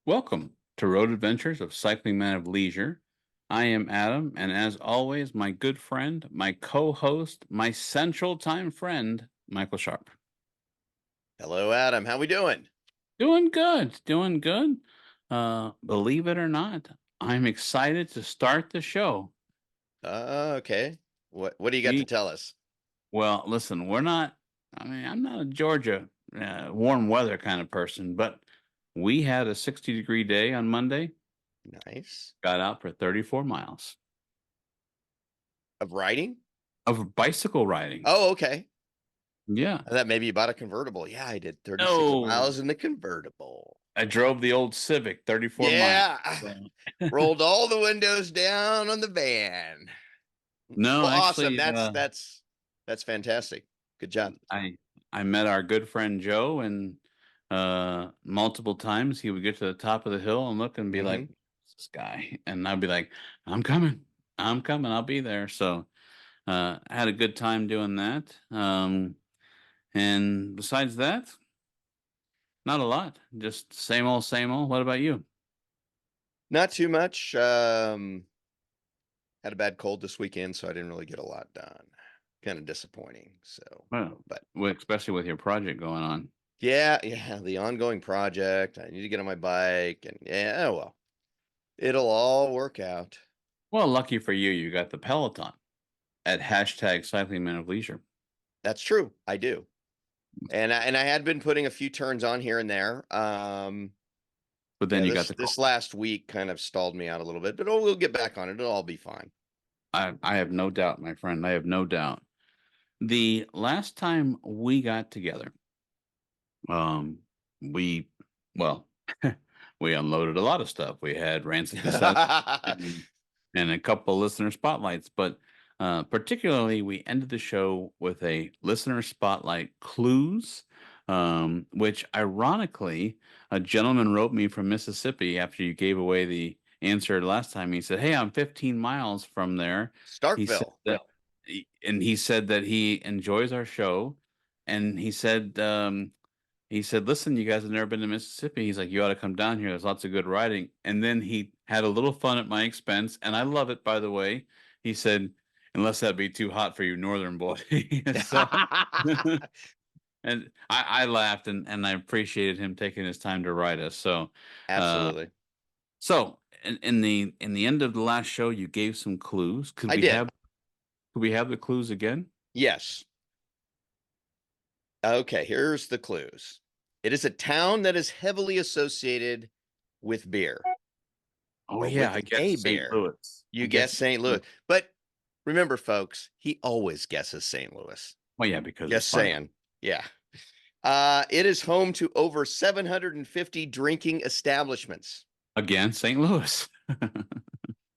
Welcome to Road Adventures of Cycling Man of Leisure. I am Adam, and as always, my good friend, my co-host, my Central Time friend, Michael Sharp. Hello, Adam. How we doing? Doing good, doing good. Believe it or not, I'm excited to start the show. Okay. What do you got to We, tell us? well, listen, I'm not a Georgia warm weather kind of person, but we had a 60-degree day on Monday, Nice. got out for 34 miles Of riding? of bicycle riding. Oh, okay. Yeah. I thought maybe you bought a convertible. Yeah, I did 36 No, miles in the convertible. I drove the old Civic 34 miles. Yeah. So- Rolled all the windows down on the van. No, Well, awesome. actually, That's fantastic. Good job. I met our good friend Joe, and multiple times he would get to the top of the hill and look and be like, Hmm. "This guy," and I'd be like, I'm coming, I'll be there." So I had a good time doing that. And besides that, not a lot. Just same old, same old. What about you? Not too much. Had a bad cold this weekend, so I didn't really get a lot done. Kind of disappointing. So, Well, but especially with your project going on. yeah, the ongoing project. I need to get on my bike, and yeah, well, it'll all work out. Well, lucky for you, you got the Peloton at hashtag Cycling Men of Leisure. That's true. I do. And I had been putting a few turns on here and there. But then Yeah, you got this last week kind of stalled me out a little bit, but we'll get back on it. It'll all be fine. I have no doubt, my friend. I have no doubt. The last time we got together, um, we well, we unloaded a lot of stuff. We had rancid cassettes and a couple listener spotlights, but particularly we ended the show with a listener spotlight clues, which ironically a gentleman wrote me from Mississippi after you gave away the answer last time. He said, "Hey, I'm 15 miles from there." He said Starkville. that, and he said that he enjoys our show, and he said, "Listen, you guys have never been to Mississippi." He's like, "You ought to come down here. There's lots of good riding." And then he had a little fun at my expense, and I love it, by the way. He said, "Unless that be too hot for you, Northern boy." So, and I laughed, and I appreciated him taking his time to write us. Uh, Absolutely. so in the end of the last show, you gave some clues. I did. Could we have the clues again? Yes. Okay, here's the clues. It is a town that is heavily associated with beer Oh or yeah, with I a guess St. beer. Louis. I You guess guess. St. Louis. But remember, folks, he always guesses St. Louis. Well, yeah, because it's Just funny. saying. Yeah. It is home to over 750 drinking establishments. Again, St. Louis.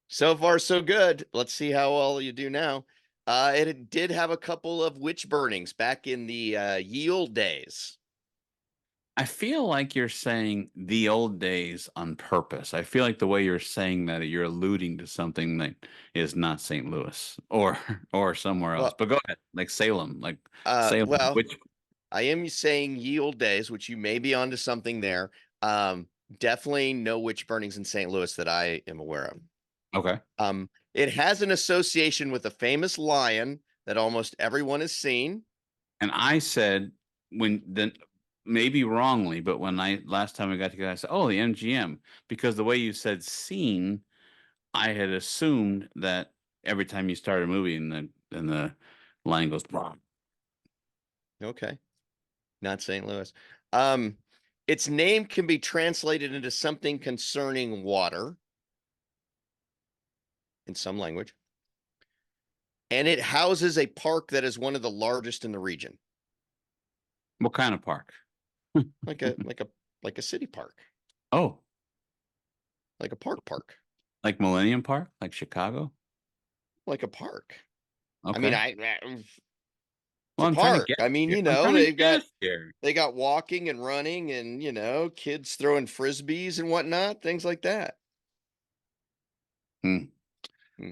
So far, so good. Let's see how well you do now. It did have a couple of witch burnings back in the ye olde days. I feel like you're saying the old days on purpose. I feel like the way you're saying that you're alluding to something that is not St. Louis or or somewhere else. Well, But go ahead, like Salem, well, which I am saying ye olde days, which you may be onto something there. Um, Definitely no witch burnings in St. Louis that I am aware of. okay. It has an association with a famous lion that almost everyone has seen. And I said when then maybe wrongly, but when I last time we got together, I said, "Oh, the MGM," because the way you said "scene," I had assumed that every time you start a movie and the line goes wrong. Okay, not St. Louis. Um, its name can be translated into something concerning water in some language, and it houses a park that is one of the largest in the region, What kind of park? like a city park, Oh, like a park, like Millennium Park, like Chicago? like a park. I mean, Okay. it's Well, a I'm trying to park. guess I mean, here. I'm trying to guess here. they got walking and running and kids throwing frisbees and whatnot, things like that. Hmm. Hmm.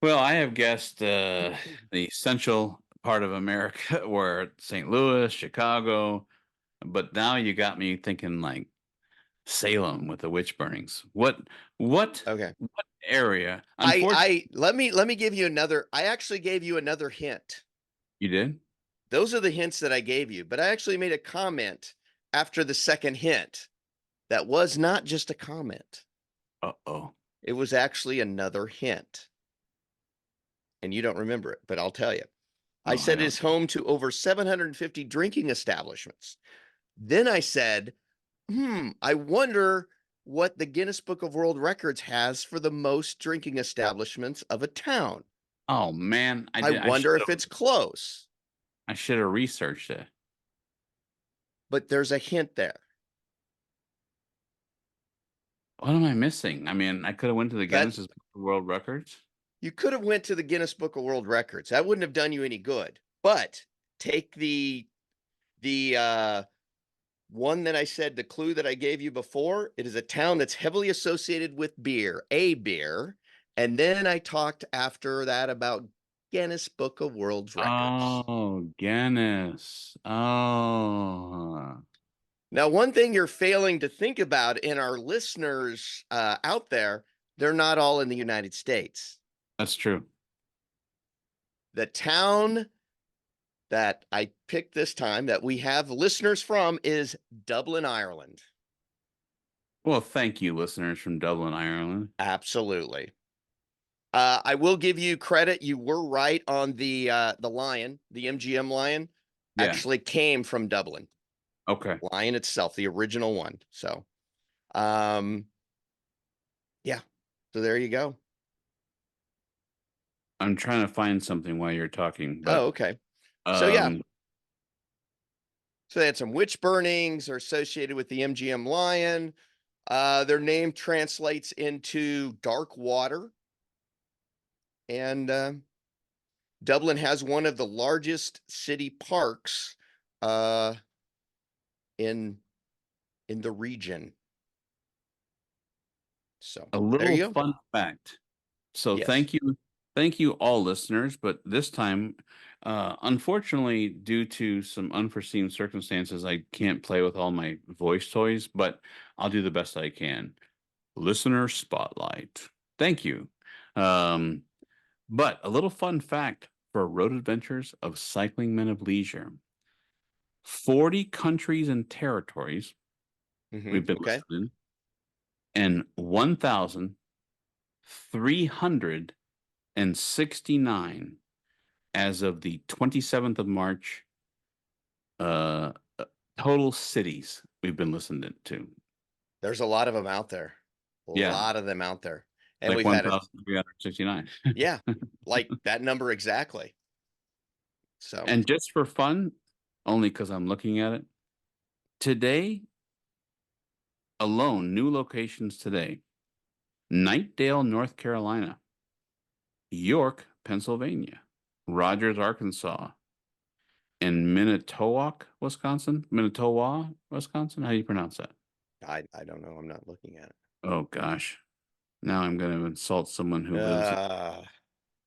Well, I have guessed the central part of America, where St. Louis, Chicago, but now you got me thinking like Salem with the witch burnings. What Okay. area? Unfortunately, Let me give you another. I actually gave you another hint. you did. Those are the hints that I gave you, but I actually made a comment after the second hint. That was not just a comment. Uh-oh. It was actually another hint. And you don't remember it, but I'll tell you. I Oh, I said it don't. is home to over 750 drinking establishments. Then I said, I wonder what the Guinness Book of World Records has for the most drinking establishments of a town. Oh man, I wonder if it's close, I should have researched it. but there's a hint there. What am I missing? I mean, I could have went to the That Guinness World Records. you could have went to the Guinness Book of World Records. That wouldn't have done you any good. But take the one that I said, the clue that I gave you before. It is a town that's heavily associated with beer, a beer. And then I talked after that about Guinness Book of World Records. Oh, Guinness. Oh, Now, one thing you're failing to think about in our listeners out there, they're not all in the United States. that's true. The town that I picked this time that we have listeners from is Dublin, Ireland. Well, thank you, listeners from Dublin, Ireland. Absolutely. I will give you credit. You were right on the lion, the MGM lion, Yeah. actually came from Dublin. Okay. Lion itself, the original one. So, yeah. So there you go. I'm trying to find something while you're talking, but okay. So yeah. So they had some witch burnings are associated with the MGM lion. Their name translates into dark water. And Dublin has one of the largest city parks in the region. So a there little you go. fun fact. So Yes. thank you all listeners, but this time, unfortunately, due to some unforeseen circumstances, I can't play with all my voice toys, but I'll do the best I can. Listener spotlight. Thank you. But a little fun fact for Road Adventures of Cycling Men of Leisure. 40 countries and territories we've been Okay. listed in, and 1,369 as of the 27th of March, total cities we've been listening to. There's a lot of them out there. A Yeah. lot of them out there. And Like we've had 1,369. yeah, like that number exactly. So And just for fun, only because I'm looking at it, today alone, new locations today: Knightdale, North Carolina; York, Pennsylvania; Rogers, Arkansas; and Minnetonka, Wisconsin. Minnetonka, Wisconsin. How do you pronounce that? I don't know. I'm not looking at it. Oh gosh, now I'm going to insult someone who lives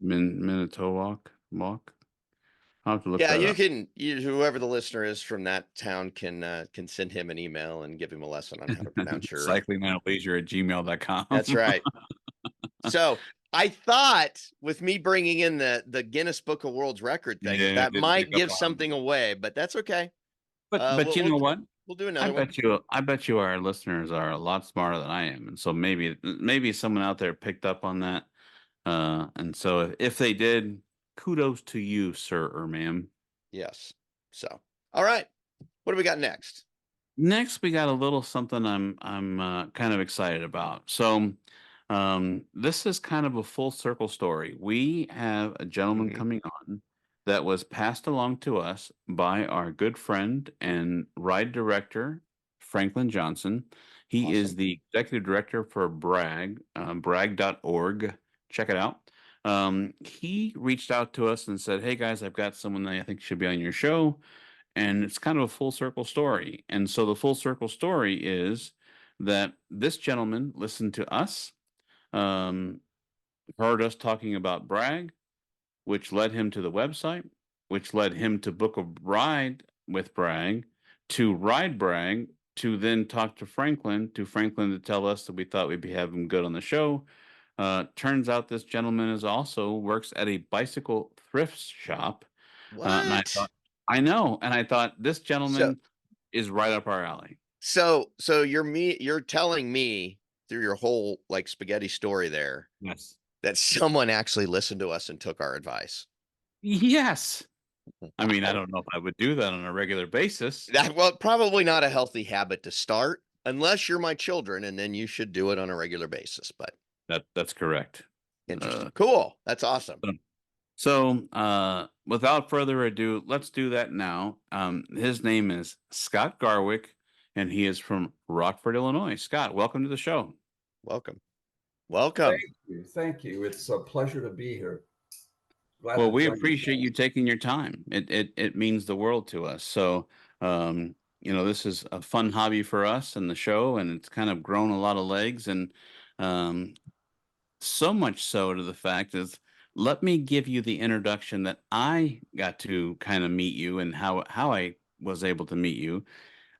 in Minnetonka. Walk. I'll have to look yeah, that you up. can. Whoever the listener is from that town can send him an email and give him a lesson on how to pronounce your cyclingmanofleisure@gmail.com. That's right. So I thought with me bringing in the Guinness Book of World Record thing Yeah, that didn't might pick up give on. something away, but that's okay. But you know what? We'll do another one. I bet you our listeners are a lot smarter than I am, and so maybe someone out there picked up on that. And so if they did, kudos to you, sir or ma'am. Yes. So, all right. What do we got next? Next, we got a little something I'm kind of excited about. So, this is kind of a full circle story. We have a gentleman coming on that was passed along to us by our good friend and ride director, Franklin Johnson. He is Awesome. the executive director for Bragg, bragg.org. Check it out. He reached out to us and said, "Hey guys, I've got someone that I think should be on your show." And it's kind of a full circle story. And so the full circle story is that this gentleman listened to us, heard us talking about Bragg, which led him to the website, which led him to book a ride with Bragg, to ride Bragg, to then talk to Franklin, to tell us that we thought we'd be having him good on the show. Turns out this gentleman is also works at a bicycle thrift shop. And I What? thought, I know, and I thought this So gentleman is right up our alley. so you're telling me through your whole like spaghetti story there Yes. that someone actually listened to us and took our advice. Yes. I mean, I Wow. don't know if I would do that on a regular basis. That well, probably not a healthy habit to start unless you're my children, and then you should do it on a regular basis. But That's correct. interesting. Uh, Cool. That's awesome. without further ado, let's do that now. His name is Scott Garwick, and he is from Rockford, Illinois. Scott, welcome to the show. Welcome. Thank Welcome. you. Thank you. It's a pleasure to be here. Glad Well, to we join you appreciate you guys. taking your time. It means the world to us. So, this is a fun hobby for us and the show, and it's kind of grown a lot of legs, and um, so much so to the fact is, let me give you the introduction that I got to kind of meet you and how I was able to meet you,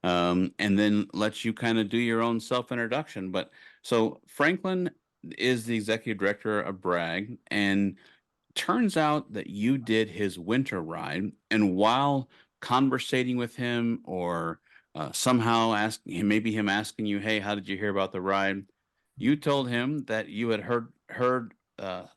and then let you kind of do your own self introduction. But so Franklin is the executive director of Bragg, and turns out that you did his winter ride, and while conversating with him, or somehow asking him, maybe him asking you, "Hey, how did you hear about the ride?" You told him that you had heard a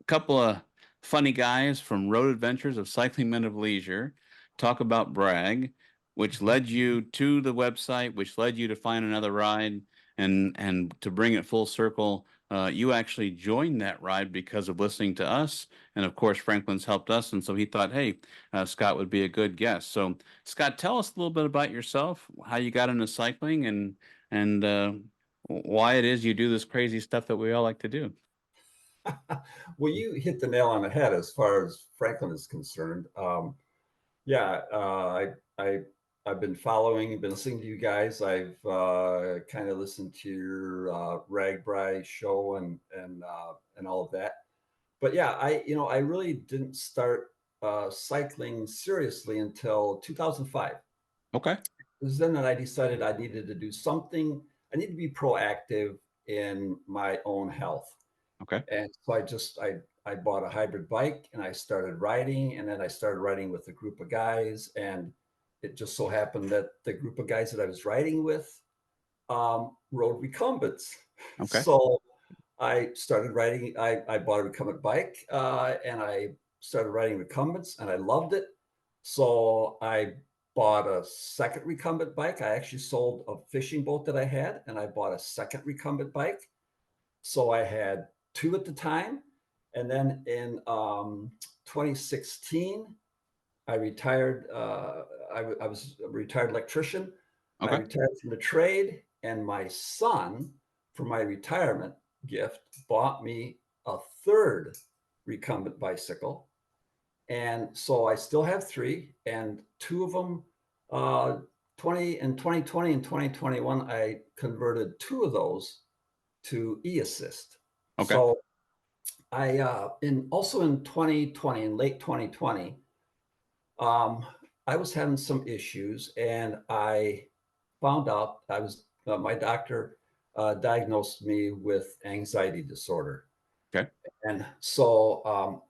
couple of funny guys from Road Adventures of Cycling Men of Leisure talk about Bragg, which led you to the website, which led you to find another ride, and to bring it full circle, you actually joined that ride because of listening to us, and of course Franklin's helped us, and so he thought, hey, Scott would be a good guest. So Scott, tell us a little bit about yourself, how you got into cycling, and why it is you do this crazy stuff that we all like to do. Well, you hit the nail on the head as far as Franklin is concerned. Yeah, I I've been following, been listening to you guys. I've kind of listened to your RAGBRAI show and all of that. But yeah, I really didn't start cycling seriously until 2005. Okay. It was then that I decided I needed to do something. I need to be proactive in my own health. Okay. And so I bought a hybrid bike and I started riding, and then I started riding with a group of guys, and it just so happened that the group of guys that I was riding with rode recumbents. Okay. So I started riding. I bought a recumbent bike and I started riding recumbents, and I loved it. So I bought a second recumbent bike. I actually sold a fishing boat that I had, and I bought a second recumbent bike. So I had two at the time. And then in 2016, I retired. I was a retired electrician. I Okay. retired from the trade, and my son, for my retirement gift, bought me a third recumbent bicycle. And so I still have three, and two of them, uh, 2020 and 2021, I converted two of those to e-assist. Okay. So in 2020, in late 2020, I was having some issues, and I found out my doctor diagnosed me with anxiety disorder. Okay. And so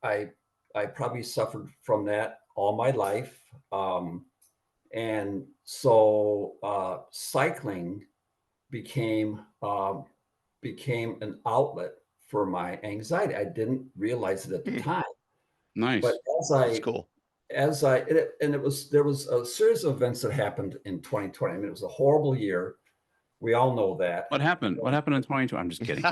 I probably suffered from that all my life. And so cycling became became an outlet for my anxiety. I didn't realize it at the time, but Nice. That's cool. there was a series of events that happened in 2020. I mean, it was a horrible year. We all know that. What happened? What happened in 2020? I'm just kidding.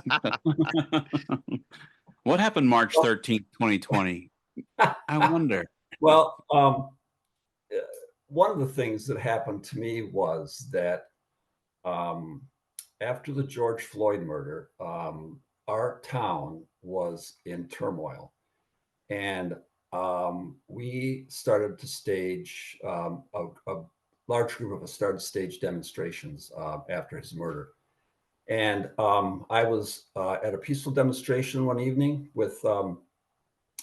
What happened March 13th, 2020? I wonder. Well, one of the things that happened to me was that um, after the George Floyd murder, our town was in turmoil, and we started to stage a large group of us started to stage demonstrations after his murder. And I was at a peaceful demonstration one evening with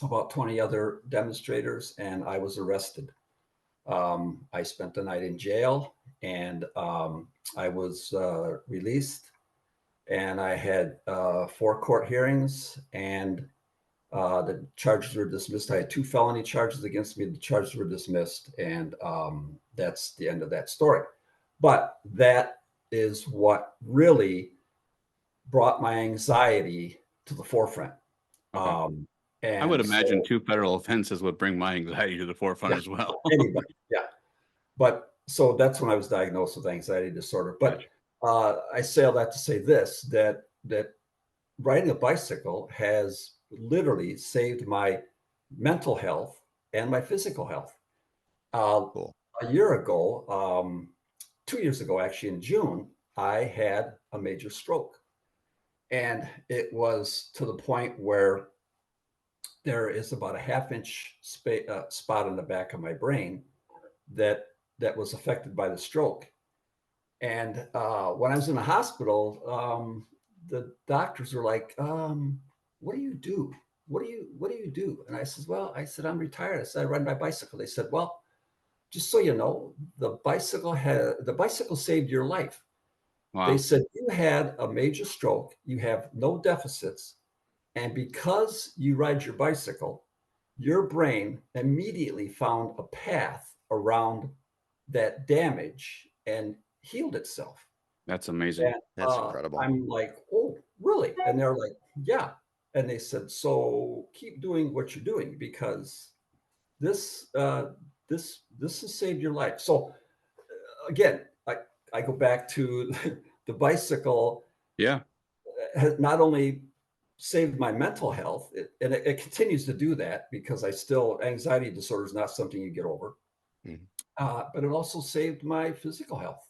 about 20 other demonstrators, and I was arrested. I spent the night in jail, and I was released, and I had 4 court hearings, and the charges were dismissed. I had 2 felony charges against me. The charges were dismissed, and that's the end of that story. But that is what really brought my anxiety to the forefront. Okay. And I would imagine so, 2 federal offenses would bring my anxiety to the forefront yeah, as well. anybody, yeah. But so that's when I was diagnosed with anxiety disorder. But Gotcha. I say all that to say this, that riding a bicycle has literally saved my mental health and my physical health. Cool. A year ago, 2 years ago, actually in June, I had a major stroke. And it was to the point where there is about a half-inch spot on the back of my brain that was affected by the stroke. And when I was in the hospital, the doctors were like, "What do you do? What do you do?" And I said, "Well," I said, "I'm retired." I said, "I ride my bicycle." They said, "Well, just so you know, the bicycle saved your life." They Wow. said, "You had a major stroke. You have no deficits. And because you ride your bicycle, your brain immediately found a path around that damage and healed itself." That's amazing. And That's incredible. I'm like, "Oh, really?" And they're like, "Yeah." And they said, "So keep doing what you're doing, because this this has saved your life." So again, I go back to the bicycle Yeah. has not only saved my mental health, it continues to do that, because anxiety disorder is not something you get over, Mhm. but it also saved my physical health.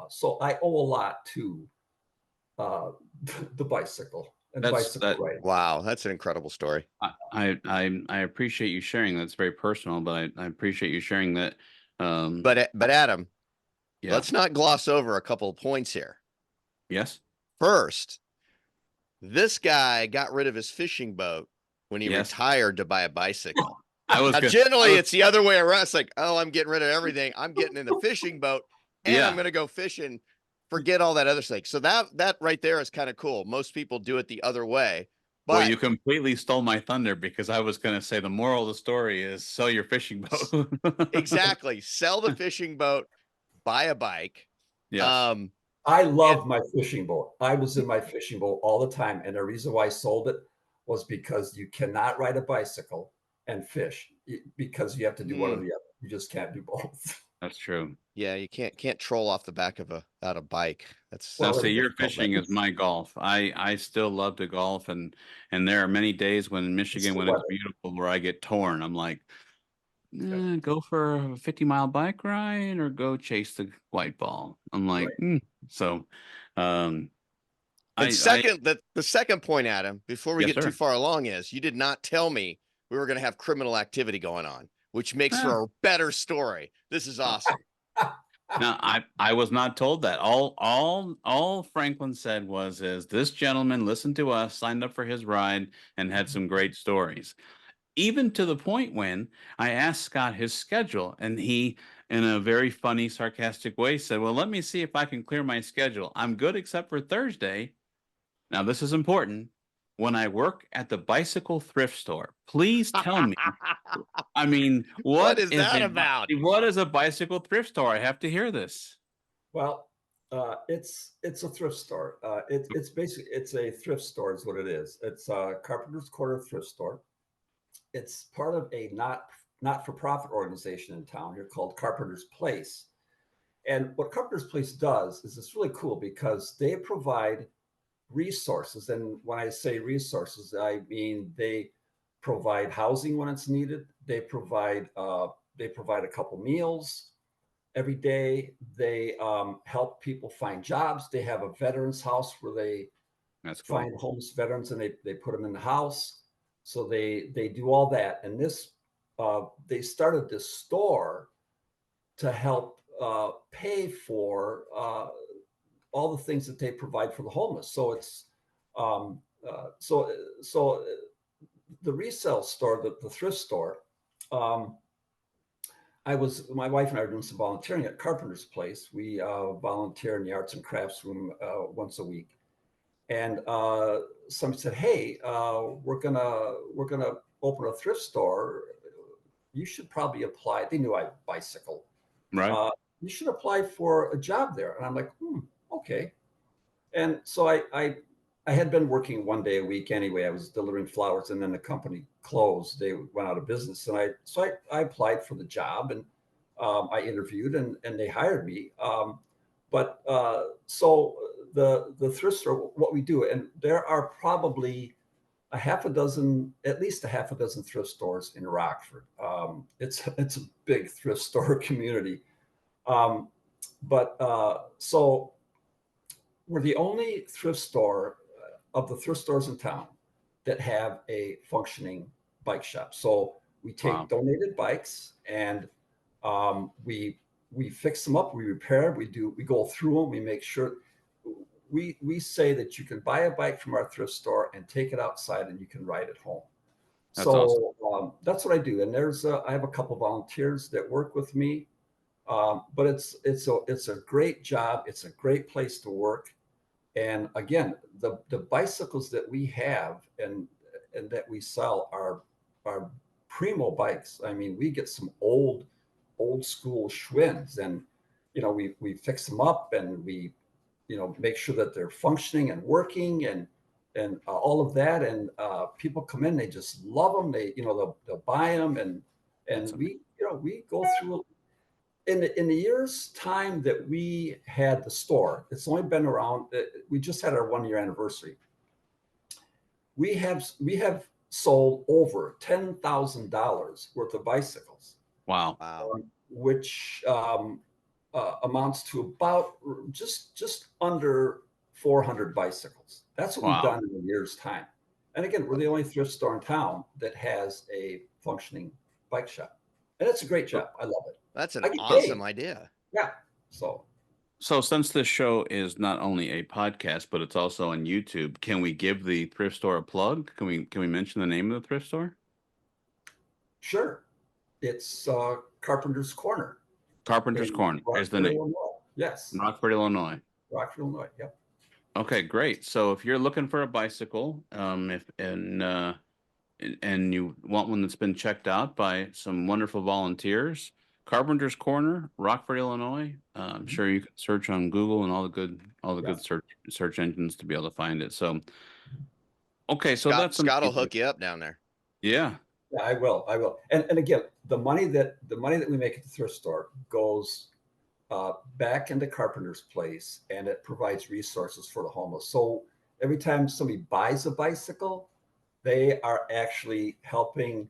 So I owe a lot to uh, the bicycle and That's bicycle that riding. Wow, that's an incredible story. I appreciate you sharing. That's very personal, but I appreciate you sharing that. Um, But Adam, yeah. let's not gloss over a couple of points here. Yes. First, this guy got rid of his fishing boat when he Yes. retired to buy a bicycle. I was Now, good. generally, it's the other way around. It's like, oh, I'm getting rid of everything. I'm getting in the fishing boat, and I'm Yeah. going to go fishing. Forget all that other stuff. So that right there is kind of cool. Most people do it the other way, Well, but you completely stole my thunder, because I was going to say the moral of the story is sell your fishing boat. exactly, sell the fishing boat, buy a bike. Yes. Um, I and love my fishing boat. I was in my fishing boat all the time, and the reason why I sold it was because you cannot ride a bicycle and fish, because you have to do one or the other. You just can't do both. That's true. yeah, you can't troll off the back of a bike. That's Now, Well, see, it's your difficult, but fishing is my golf. I still love to golf, and there are many days when in it's Michigan, the when it's weather. beautiful, where I get torn. I'm like, Yep. go for a 50-mile bike ride or go chase the white ball. I'm like, Right. so, um, and I second, the second point, Adam, before we yes, get too sir. far along, is you did not tell me we were going to have criminal activity going on, which makes Ah, for a better story. This is awesome. now, I was not told that. All Franklin said is this gentleman listened to us, signed up for his ride, and had some great stories. Even to the point when I asked Scott his schedule, and he, in a very funny, sarcastic way, said, "Well, let me see if I can clear my schedule. I'm good except for Thursday." Now, this is important. When I work at the bicycle thrift store, please tell me. I mean, What is that about? what is a bicycle thrift store? I have to hear this. Well, it's a thrift store. It's basically it's a thrift store is what it is. It's a Carpenter's Quarter thrift store. It's part of a not for profit organization in town here called Carpenter's Place. And what Carpenter's Place does is it's really cool, because they provide resources. And when I say resources, I mean they provide housing when it's needed. They provide a couple meals every day. They help people find jobs. They have a veterans house where they That's cool. find homeless veterans, and they put them in the house. So they do all that. And they started this store to help pay for all the things that they provide for the homeless. So it's um, so the resale store, the thrift store. Um, my wife and I were doing some volunteering at Carpenter's Place. We volunteer in the arts and crafts room once a week. And somebody said, "Hey, we're gonna open a thrift store. You should probably apply." They knew I bicycle. Right. You should apply for a job there. And I'm like, okay. And so I had been working one day a week anyway. I was delivering flowers, and then the company closed. They went out of business, and I applied for the job, and I interviewed, and they hired me. So the thrift store, what we do, and there are probably at least a half a dozen thrift stores in Rockford. It's a big thrift store community. So we're the only thrift store of the thrift stores in town that have a functioning bike shop. So we take donated bikes, and we fix them up, we repair, we go through them, we make sure. We say that you can buy a bike from our thrift store and take it outside, and you can ride it home. That's awesome. That's what I do. And I have a couple volunteers that work with me. But it's a great job. It's a great place to work. And again, the bicycles that we have and that we sell are primo bikes. I mean, we get some old school Schwinn's, and we fix them up, and we make sure that they're functioning and working, and all of that. And people come in, they just love them. They'll buy them, and we go through. In the year's time that we had the store, it's only been around. We just had our 1-year anniversary. We have sold over $10,000 worth of bicycles. Wow. Which amounts to about just under 400 bicycles. That's what we've done in a year's time. And again, we're the only thrift store in town that has a functioning bike shop, and it's a great job. I love it. That's an awesome idea. Yeah. So since this show is not only a podcast, but it's also on YouTube, can we give the thrift store a plug? Can we mention the name of the thrift store? Sure. It's Carpenter's Corner. Carpenter's Corner is the name. Illinois. Yes. Rockford, Illinois. Rockford, Illinois. Yep. Okay, great. So if you're looking for a bicycle, and you want one that's been checked out by some wonderful volunteers, Carpenter's Corner, Rockford, Illinois. I'm sure you can search on Google and all the good search engines to be able to find it. So, okay, so Scott will hook you up down there. Yeah. Yeah, I will. And again, the money that we make at the thrift store goes back into Carpenter's Place, and it provides resources for the homeless. So every time somebody buys a bicycle, they are actually helping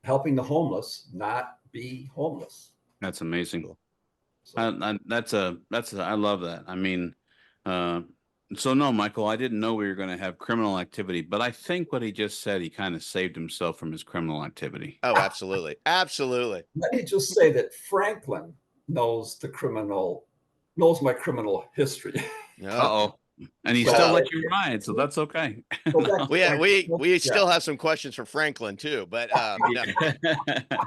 the homeless not be homeless. That's amazing. So, I love that. I mean, so no, Michael, I didn't know we were going to have criminal activity, but I think what he just said, he kind of saved himself from his criminal activity. Oh, absolutely. Absolutely. Let me just say that Franklin knows my criminal history. Uh-oh. And he still let you ride, so that's okay. We still have some questions for Franklin too, but no,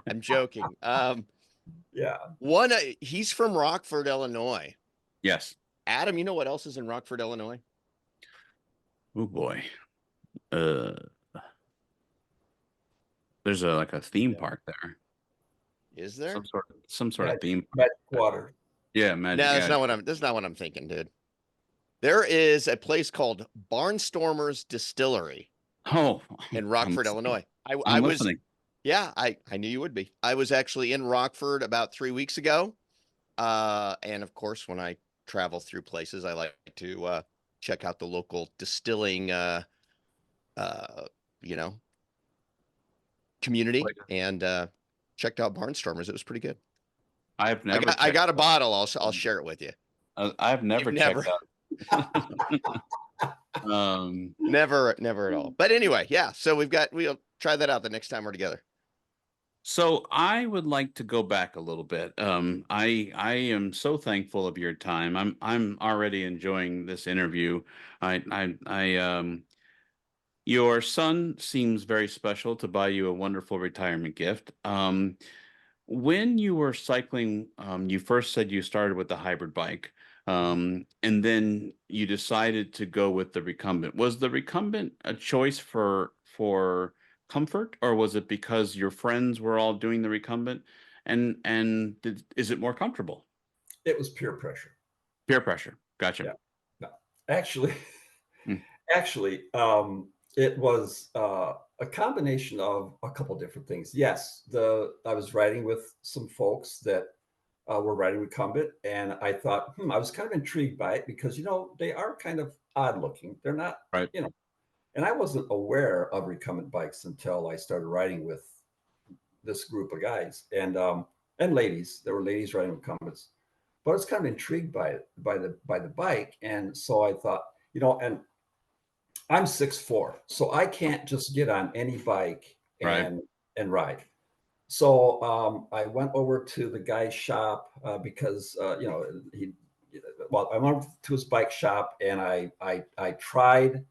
I'm joking. He's from Rockford, Illinois. Yes. Adam, you know what else is in Rockford, Illinois? Oh boy. There's like a theme park there. Is there? Some sort of theme park. Magic water. Yeah, magic. No, that's not what I'm thinking, dude. There is a place called Barnstormer's Distillery. Oh, in Rockford, Illinois. I was listening. Yeah, I knew you would be. I was actually in Rockford about 3 weeks ago. And of course, when I travel through places, I like to check out the local distilling community, and checked out Barnstormers. It was pretty good. I got a bottle. I'll share it with you. I've never checked out. Never at all. But anyway, yeah. So we'll try that out the next time we're together. So I would like to go back a little bit. I am so thankful of your time. I'm already enjoying this interview. Your son seems very special to buy you a wonderful retirement gift. when you were cycling, you first said you started with the hybrid bike, and then you decided to go with the recumbent. Was the recumbent a choice for comfort, or was it because your friends were all doing the recumbent? Is it more comfortable? It was peer pressure. Peer pressure. Gotcha. Yeah. No, actually, Mm. actually, it was a combination of a couple different things. Yes, I was riding with some folks that were riding recumbent, and I thought, I was kind of intrigued by it because they are kind of odd looking. They're not, Right. and I wasn't aware of recumbent bikes until I started riding with this group of guys and ladies. There were ladies riding recumbents, but I was kind of intrigued by it, by the bike, and so I thought, and I'm 6'4", so I can't just get on any bike Right. and ride. So I went over to the guy's shop because I went to his bike shop and I tried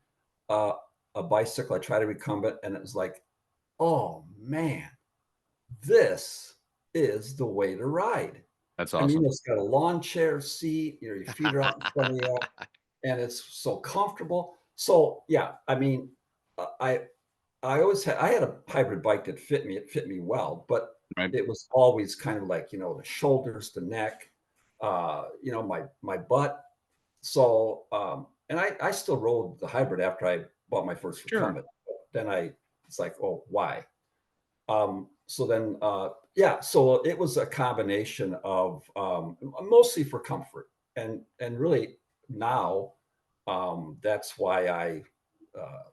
uh, a bicycle. I tried a recumbent, and it was like, oh man, this is the way to ride. That's I mean, awesome. it's got a lawn chair seat. Your feet are out in front of you, and it's so comfortable. So yeah, I mean, I always I had a hybrid bike that fit me. It fit me well, but Right. it was always kind of like, the shoulders, the neck, my butt. So and I still rode the hybrid after I bought my first Sure. recumbent. Then it's like, oh, why? So then yeah, so it was a combination of mostly for comfort, and really now that's why uh,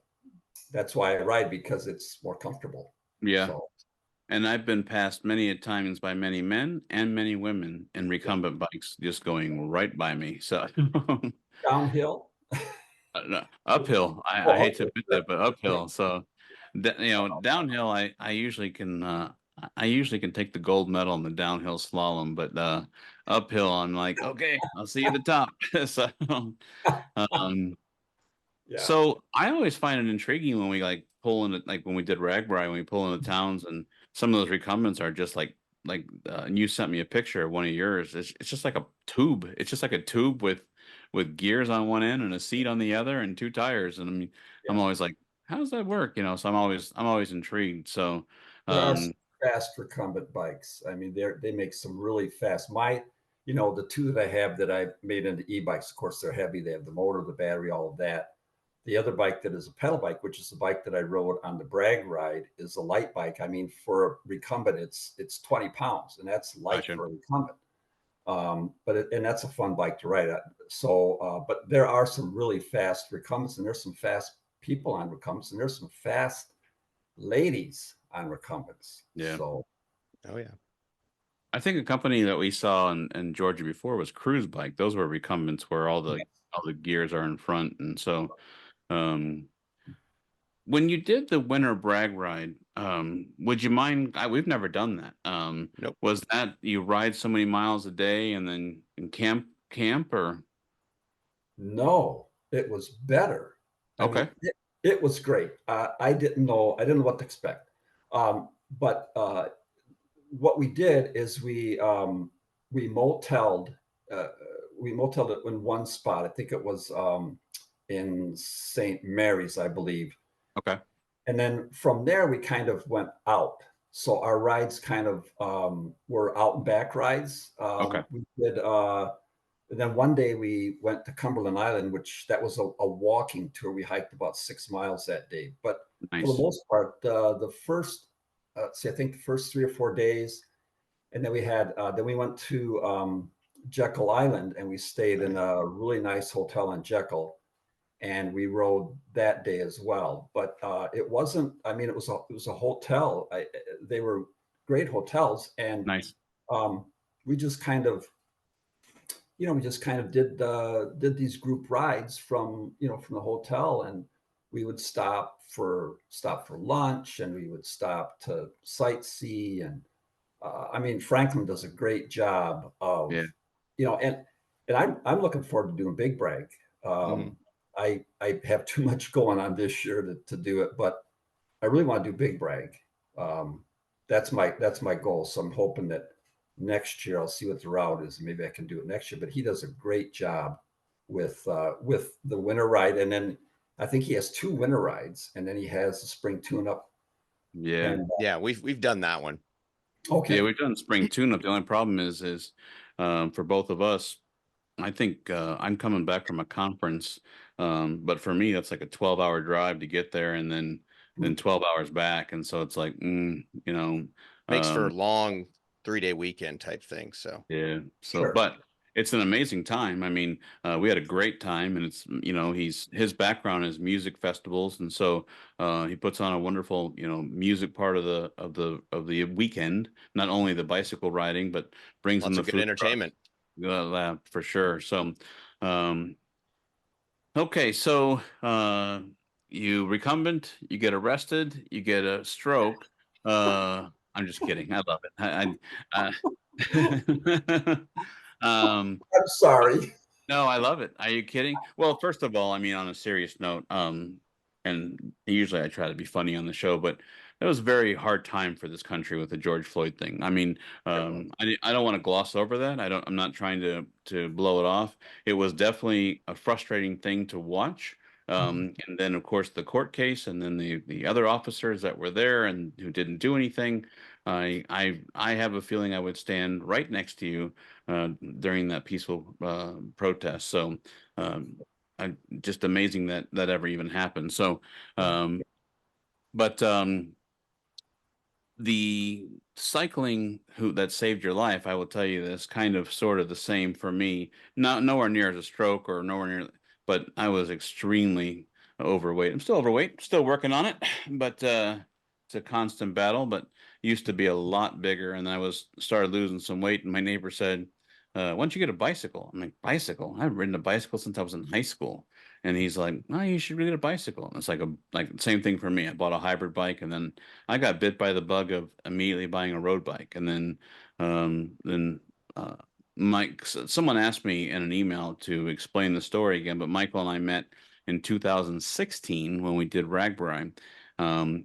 I ride, because it's more comfortable. Yeah. So And I've been passed many a times by many men and many women in yeah, recumbent bikes just going right by me. So downhill. no, uphill. I Oh, hate to okay. admit that, but uphill. So downhill, I usually can take the gold medal in the downhill slalom, but uphill, I'm like, okay, I'll see you at the top. So um Yeah, so I always find it intriguing when we like pull in, like when we did RAGBRAI, when we pull into towns, and some of those recumbents are just and you sent me a picture of one of yours. It's just like a tube. It's just like a tube with gears on one end and a seat on the other and two tires. And I mean, I'm yeah. always like, how does that work? So I'm always intrigued. So There are some um fast recumbent bikes. I mean, they make some really fast. The two that I have that I made into e-bikes, of course, they're heavy. They have the motor, the battery, all of that. The other bike that is a pedal bike, which is the bike that I rode on the brag ride, is a light bike. I mean, for a recumbent, it's 20 pounds, and that's light gotcha. for a recumbent. And that's a fun bike to ride. So, but there are some really fast recumbents, and there's some fast people on recumbents, and there's some fast ladies on recumbents. Yeah. So, Oh yeah. I think a company that we saw in Georgia before was Cruise Bike. Those were recumbents where all the gears are in front. And so um when you did the winter brag ride, would you mind? We've never done that. Nope. Was that you ride so many miles a day and then camp or no, it was better. I okay, mean, it was great. I didn't know what to expect. But what we did is we moteled uh, we moteled it in one spot. I think it was in St. Mary's, I believe. okay, And then from there we kind of went out. So our rides kind of were out and back rides. okay, We did and then one day we went to Cumberland Island, which that was a walking tour. We hiked about 6 miles that day. But for the nice, most part, the first, I think the first 3 or 4 days, and then we went to Jekyll Island, and we stayed in a really nice hotel in Jekyll, and we rode that day as well. But it wasn't. I mean, it was a hotel. They were great hotels, and nice. um, we just kind of did these group rides from the hotel, and we would stop for lunch, and we would stop to sightsee. And I mean, Franklin does a great job of, Yeah, and I'm looking forward to doing Big Brag. Mhm. I have too much going on this year to do it, but I really want to do Big Brag. Um, that's my goal. So I'm hoping that next year I'll see what the route is. Maybe I can do it next year. But he does a great job with the winter ride, and then I think he has 2 winter rides, and then he has the spring tune-up. Yeah. And Yeah, we've done that one. okay, Yeah, we've done spring tune-up. The only problem is for both of us, I think I'm coming back from a conference, but for me, that's like a 12-hour drive to get there, and then 12 hours back, and so it's like, Makes for a um, long 3-day weekend type thing. So yeah. So, sure. but it's an amazing time. I mean, we had a great time, and it's his background is music festivals, and so he puts on a wonderful music part of the weekend. Not only the bicycle riding, but brings in lots the of good food truck. entertainment. For sure. So, okay, so you recumbent, you get arrested, you get a stroke. I'm just kidding. I love it. um, I'm sorry. no, I love it. Are you kidding? Well, first of all, I mean, on a serious note, and usually I try to be funny on the show, but it was a very hard time for this country with the George Floyd thing. I mean, I don't want to gloss over that. I'm not trying to blow it off. It was definitely a frustrating thing to watch. And then of course the court case, and then the other officers that were there and who didn't do anything. I have a feeling I would stand right next to you during that peaceful protest. So um, just amazing that that ever even happened. So, um, but the cycling who that saved your life, I will tell you this, kind of sort of the same for me. Not nowhere near as a stroke or nowhere near, but I was extremely overweight. I'm still overweight, still working on it, but it's a constant battle. But used to be a lot bigger, and I was started losing some weight. And my neighbor said, "Why don't you get a bicycle?" I'm like, "Bicycle? I've ridden a bicycle since I was in high school." And he's like, "Oh, you should really get a bicycle." And it's like the same thing for me. I bought a hybrid bike, and then I got bit by the bug of immediately buying a road bike, and then uh, someone asked me in an email to explain the story again, but Michael and I met in 2016 when we did RAGBRAI.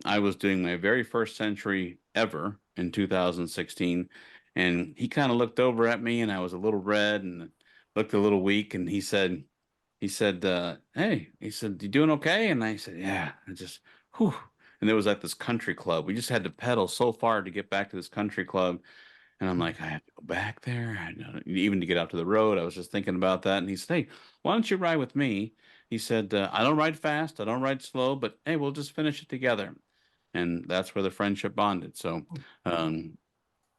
I was doing my very first century ever in 2016, and he kind of looked over at me, and I was a little red and looked a little weak, and he said, "Hey," he said, "you doing okay?" And I said, "Yeah." I just, whew. And there was like this country club. We just had to pedal so far to get back to this country club. And I'm like, I have to go back there. Even to get out to the road, I was just thinking about that. And he said, "Hey, why don't you ride with me?" He said, "I don't ride fast. I don't ride slow, but hey, we'll just finish it together." And that's where the friendship bonded. So, um,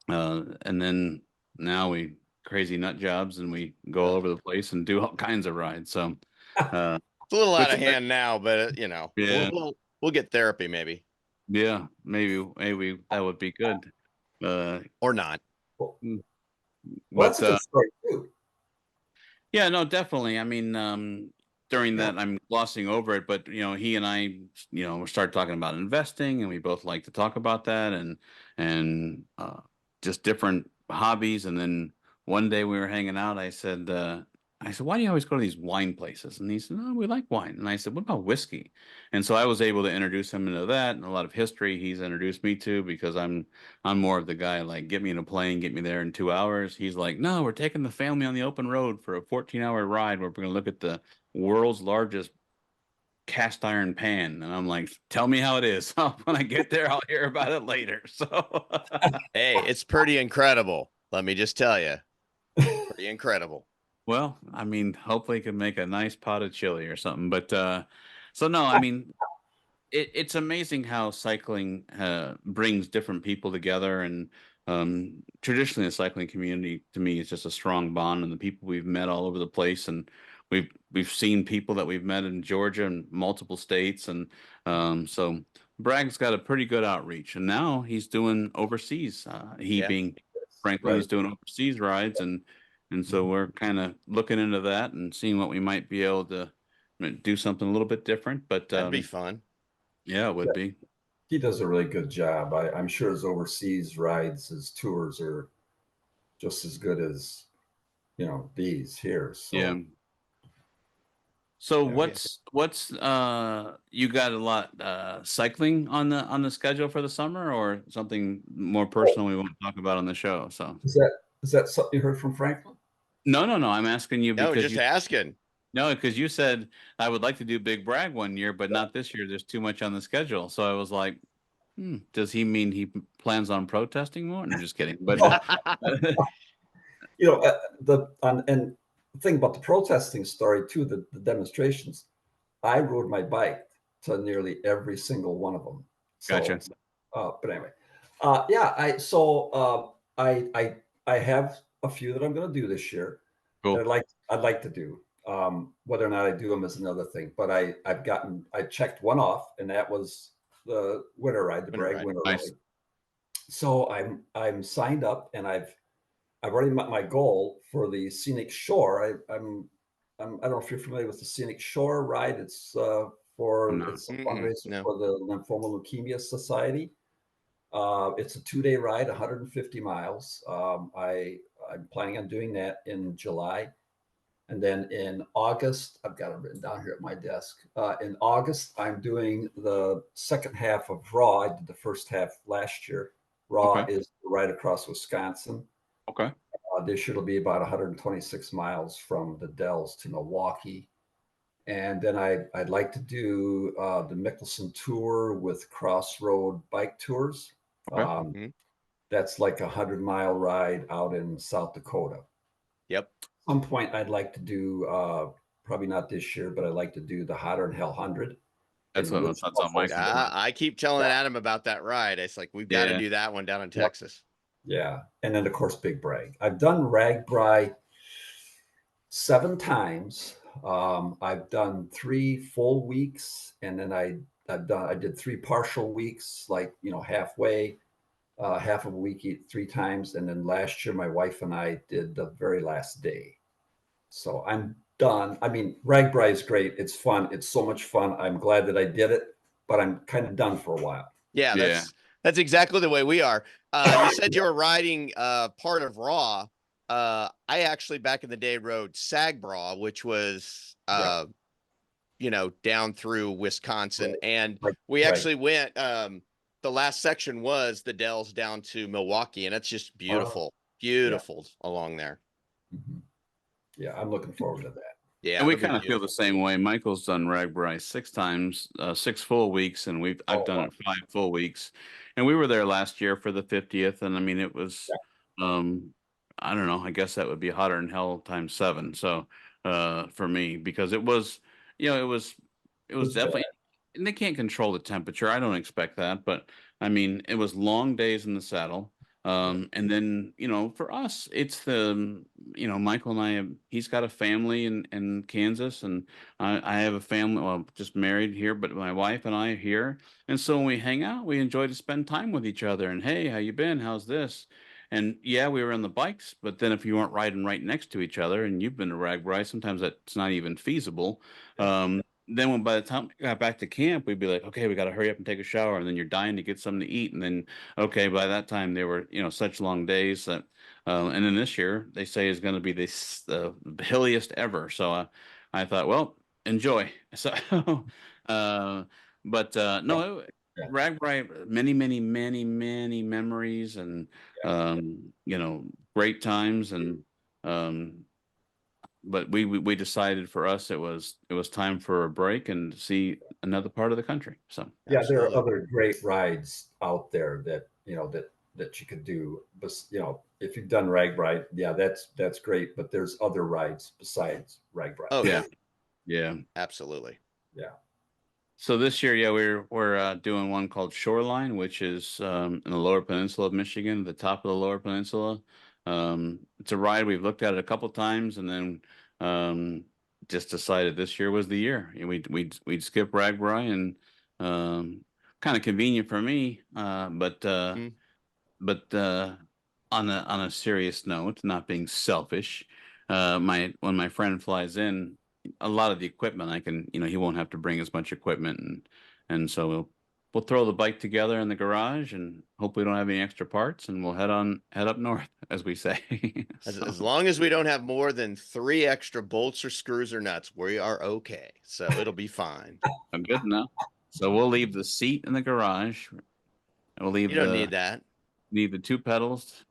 and then now we crazy nut jobs and we go all over the place and do all kinds of rides. So, uh, It's a little out which, of hand now, but yeah, we'll get therapy maybe yeah, maybe that would be good. Uh, or not. Well, mm, that's but a good story too. yeah, no, definitely. I mean, during Yeah. that, I'm glossing over it, but he and I, start talking about investing, and we both like to talk about that, and just different hobbies. And then one day we were hanging out. I said, "Why do you always go to these wine places?" And he said, "No, we like wine." And I said, "What about whiskey?" And so I was able to introduce him into that, and a lot of history he's introduced me to, because I'm more of the guy like, get me in a plane, get me there in 2 hours. He's like, "No, we're taking the family on the open road for a 14-hour ride where we're going to look at the world's largest cast iron pan." And I'm like, "Tell me how it is. When I get there, I'll hear about it later." So, Hey, it's pretty incredible. Let me just tell you, pretty incredible. well, I mean, hopefully, it can make a nice pot of chili or something. But so no, I mean, it's amazing how cycling brings different people together, and traditionally the cycling community to me is just a strong bond, and the people we've met all over the place, and we've seen people that we've met in Georgia and multiple states, and so Bragg's got a pretty good outreach, and now he's doing overseas. He Yeah, being Franklin, Right. he's doing overseas rides, and so we're kind of looking into that and seeing what we might be able to do something a little bit different, but that'd be fun. yeah, it Yeah, would be. he does a really good job. I'm sure his overseas rides, his tours are just as good as these here. Yeah. So So Oh yeah. what's you got a lot cycling on the schedule for the summer, or something more Oh, personal we want to talk about on the show? So is that something you heard from Franklin? no, I'm asking you No, because just you asking. no, because you said I would like to do Big Brag one year, but not this year. There's too much on the schedule. So I was like, does he mean he plans on protesting more? No, just kidding. But No, and the thing about the protesting story too, the demonstrations, I rode my bike to nearly every single one of them. So, gotcha. but anyway, yeah, I have a few that I'm going to do this year that Cool. I'd like to do. Whether or not I do them is another thing. But I checked one off, and that was the winter ride, the Winter Bragg ride. Winter Nice. Rally. So I'm signed up, and I've already met my goal for the scenic shore. I don't know if you're familiar with the scenic shore ride. I'm not. It's a Mm-mm, fundraiser no. for the Lymphoma Leukemia Society. It's a 2-day ride, 150 miles. I'm planning on doing that in July. And then in August, I've got it written down here at my desk. In August, I'm doing the second half of RAW. I did the first half last year. RAW Okay. is right across Wisconsin. Okay. This year it'll be about 126 miles from the Dells to Milwaukee. And then I'd like to do the Mickelson Tour with Crossroad Bike Tours. Okay. Mhm. That's like 100-mile ride out in South Dakota. Yep. At some point, I'd like to do, probably not this year, but I'd like to do the Hotter than Hell 100 in Wichita That's on my Falls. calendar. I keep telling Adam about that ride. It's like we've got to Yeah. do that one down in Yep. Texas. Yeah. And then, of course, Big Brag. I've done RAGBRAI 7 times. I've done 3 full weeks, and then I did 3 partial weeks, like halfway, half of a week 3 times, and then last year my wife and I did the very last day. So I'm done. I mean, RAGBRAI is great. It's fun. It's so much fun. I'm glad that I did it, but I'm kind of done for a while. Yeah, Yeah. that's exactly the way we are. You said you were riding part of RAW. I actually back in the day rode SAGBRAW, which was Yeah, down through Wisconsin, right, and right, we right. actually went. The last section was the Dells down to Milwaukee, and it's just Uh, beautiful, yeah, beautiful along there. mhm. Yeah. I'm looking forward to that. Yeah, And we it'll be kind of feel the beautiful. same way. Michael's done RAGBRAI 6 times, 6 full weeks, and I've Oh, done wow. it 5 full weeks. And we were there last year for the 50th, and I mean it was, Yeah, um, I don't know, I guess that would be hotter than hell times seven. So, for me, because it was, it it was was bad. definitely, and they can't control the temperature. I don't expect that, but I mean, it was long days in the saddle. Yeah, And then, for us, it's the, Michael and I he's got a family in Kansas, and I have a family, well, just married here, but my wife and I are here. And so when we hang out, we enjoy to spend time with each other. And hey, how you been? How's this? And yeah, we were on the bikes, but then if you weren't riding right next to each other, and you've been to RAGBRAI, sometimes that's not even feasible. yeah, Then when by the time we got back to camp, we'd be like, okay, we got to hurry up and take a shower. And then you're dying to get something to eat. And then, okay, by that time they were, such long days that, and then this year they say is going to be the hilliest ever. So I thought, well, enjoy. So, uh, but yeah, no, yeah, RAGBRAI, many, many, many, many memories, and yeah. great times. And um, but we decided for us it was time for a break and to see another part of the country. So Yeah, there are Absolutely. other great rides out there that that you could do. But if you've done RAGBRAI, yeah, that's great. But there's other rides besides RAGBRAI. Oh yeah, yeah, yeah. absolutely. Yeah, So this year, yeah, we're doing one called Shoreline, which is in the Lower Peninsula of Michigan, the top of the Lower Peninsula. It's a ride we've looked at it a couple times, and then um, just decided this year was the year. And we'd skip RAGBRAI, and kind of convenient for me, Mhm. but on a serious note, not being selfish, my when my friend flies in, a lot of the equipment I can, he won't have to bring as much equipment, and so we'll throw the bike together in the garage and hope we don't have any extra parts, and we'll head up north, as we say. As long as we don't have more than 3 extra bolts or screws or nuts, we are okay. So it'll be fine. I'm good now. So we'll leave the seat in the garage. And we'll leave You don't need that. the 2 pedals.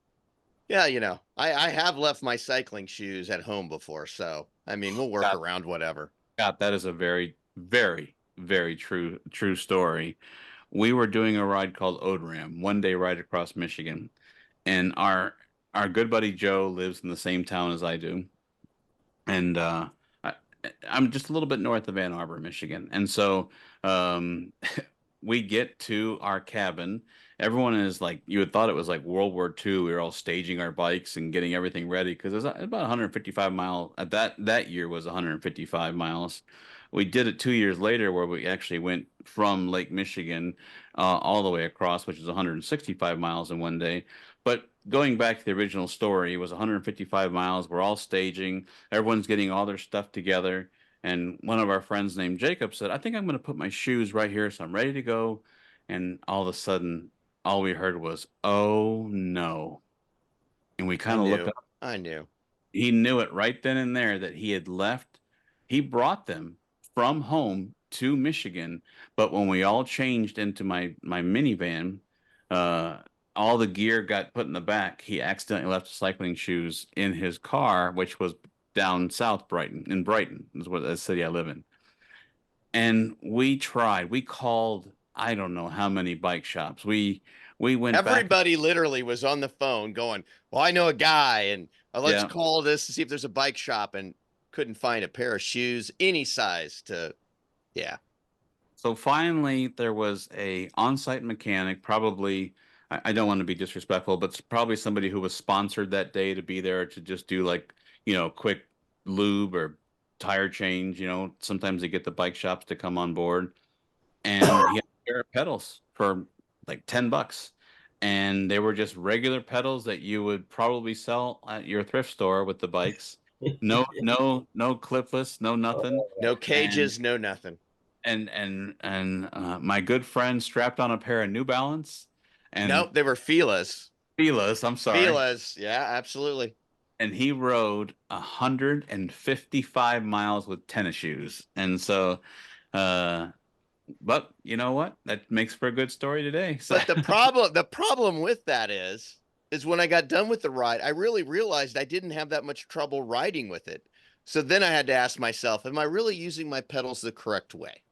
Yeah, I have left my cycling shoes at home before, so I mean, we'll work around whatever. God, that is a very, very, very true story. We were doing a ride called Odram, one day ride across Michigan, and our good buddy Joe lives in the same town as I do, and I, I'm just a little bit north of Ann Arbor, Michigan, and so um, we get to our cabin. Everyone is like, you had thought it was like World War II. We were all staging our bikes and getting everything ready because it was about 155 mile at that year was 155 miles. We did it 2 years later where we actually went from Lake Michigan all the way across, which is 165 miles in one day. But going back to the original story, it was 155 miles. We're all staging. Everyone's getting all their stuff together. And one of our friends named Jacob said, I think I'm going to put my shoes right here. So I'm ready to go. And all of a sudden, all we heard was, oh no. And we kind of looked up. I knew. He knew it right then and there that he had left. He brought them from home to Michigan. But when we all changed into my minivan, all the gear got put in the back. He accidentally left the cycling shoes in his car, which was down south in Brighton is what the city I live in. And we tried. We called, I don't know how many bike shops. We went back. Everybody literally was on the phone going, well, I know a guy, and let's call this to see if there's a bike shop, and couldn't find a pair of shoes any size to, yeah. So finally, there was a on-site mechanic, probably, I don't want to be disrespectful, but probably somebody who was sponsored that day to be there to just do like, quick lube or tire change. Sometimes they get the bike shops to come on board. And he had a pair of pedals for like $10. And they were just regular pedals that you would probably sell at your thrift store with the bikes. No clipless, no nothing. No cages, no nothing. And my good friend strapped on a pair of New Balance. And nope, they were Fila's. I'm sorry. Fila's, yeah, absolutely. And he rode 155 miles with tennis shoes. And so, but you know what? That makes for a good story today. So. But the problem with that is when I got done with the ride, I really realized I didn't have that much trouble riding with it. So then I had to ask myself, am I really using my pedals the correct way?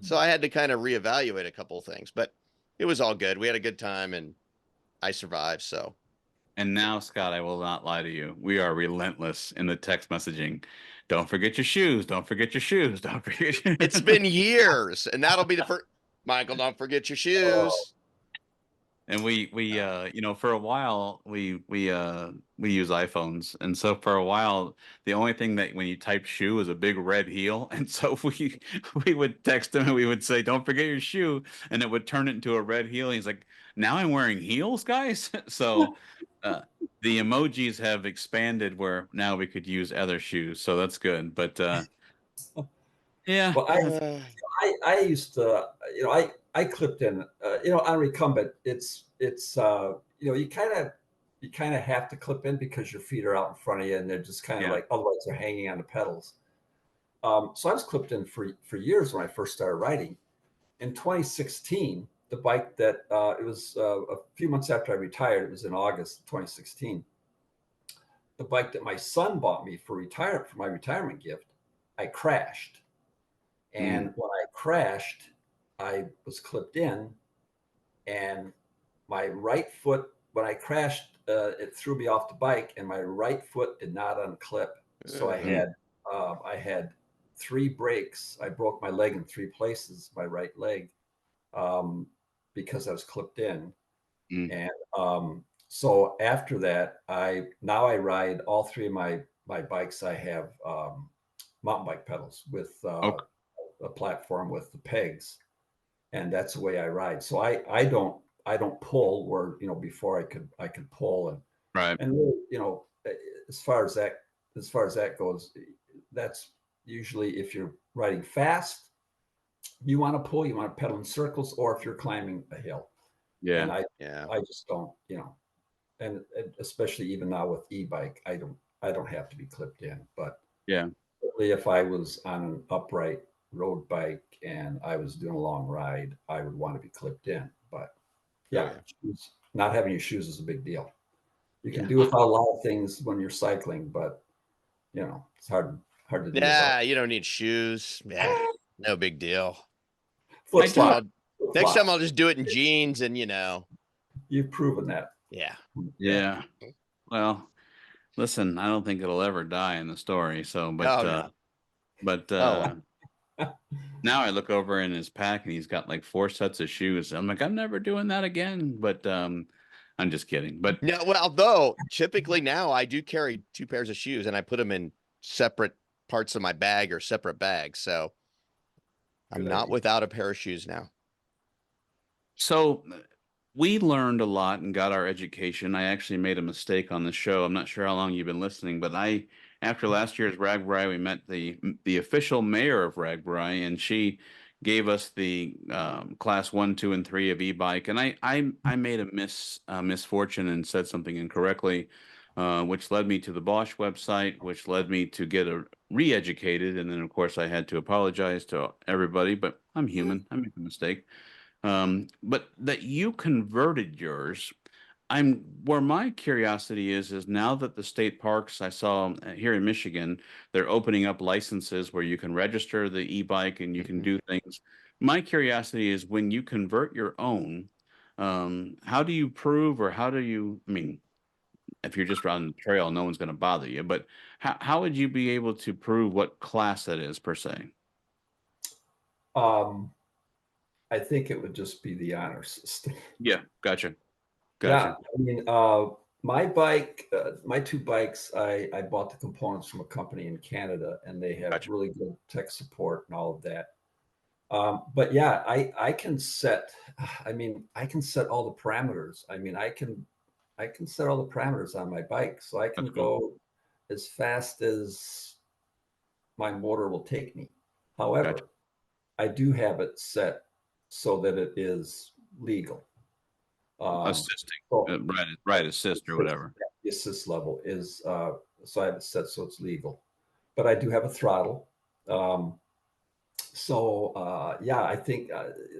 So I had to kind of reevaluate a couple of things, but it was all good. We had a good time and I survived. So. And now, Scott, I will not lie to you. We are relentless in the text messaging. Don't forget your shoes. Don't forget your shoes. Don't forget your It's been years, and that'll be the first. Michael, don't forget your shoes. And we for a while we use iPhones, and so for a while the only thing that when you type shoe was a big red heel, and so we would text him and we would say, "Don't forget your shoe," and it would turn it into a red heel. And he's like, "Now I'm wearing heels, guys." So the emojis have expanded where now we could use other shoes, so that's good. But yeah, well, I used to, I clipped in, on recumbent, it's you kind of have to clip in because your feet are out in front of you and they're just kind of like, otherwise they're hanging on the pedals. So I was clipped in for years when I first started riding. In 2016, the bike that it was a few months after I retired, it was in August of 2016. The bike that my son bought me for my retirement gift, I crashed. And when I crashed, I was clipped in, and my right foot, when I crashed, it threw me off the bike, and my right foot did not unclip. So I had 3 breaks. I broke my leg in 3 places, my right leg, because I was clipped in. And so after that, I ride all 3 of my bikes. I have mountain bike pedals with a platform with the pegs, and that's the way I ride. So I don't pull where before I could pull, and right. And really, as far as that goes, that's usually if you're riding fast, you want to pull, you want to pedal in circles, or if you're climbing a hill. And Yeah. I just don't, and especially even now with e-bike, I don't have to be clipped in. But Yeah. certainly if I was on an upright road bike and I was doing a long ride, I would want to be clipped in. But Oh yeah, yeah. not having your shoes is a big deal. You can Yeah. do without a lot of things when you're cycling, but it's hard to do without. Yeah, you don't need shoes. Yeah, no big deal. Flip Next time flop. I'll Flip next time flop. I'll just do it in jeans and You've proven that. yeah. Yeah. Well, listen, I don't think it'll ever die in the story. So, Oh no. but Oh now I look over in his pack and he's got like 4 sets of shoes. I'm like, I'm never doing that again. But I'm just kidding. But no, well, though typically now I do carry 2 pairs of shoes and I put them in separate parts of my bag or separate bags. So I'm Good not idea. without a pair of shoes now. so we learned a lot and got our education. I actually made a mistake on the show. I'm not sure how long you've been listening, but after last year's RAGBRAI, we met the official mayor of RAGBRAI, and she gave us the class 1, 2, and 3 of e-bike. And I made a misfortune and said something incorrectly, which led me to the Bosch website, which led me to get re-educated. And then, of course, I had to apologize to everybody, but I'm human. I make a mistake. But that you converted yours, I'm where my curiosity is now that the state parks I saw here in Michigan, they're opening up licenses where you can register the e-bike and you can do things. My curiosity is when you convert your own, how do you prove, or how do you, I mean, if you're just on the trail, no one's going to bother you, but how would you be able to prove what class that is per se? Um, I think it would just be the honor system. Yeah, gotcha. Yeah, Gotcha. I mean, my bike, my 2 bikes, I bought the components from a company in Canada, and they have Gotcha. really good tech support and all of that. But yeah, I can set. I mean, I can set all the parameters. I mean, I can set all the parameters on my bike, so I can That's cool. go as fast as my motor will take me. Gotcha. However, I do have it set so that it is legal. Assisting, So right assist or whatever. the assist level is so I have it set so it's legal, but I do have a throttle. Um, yeah, I think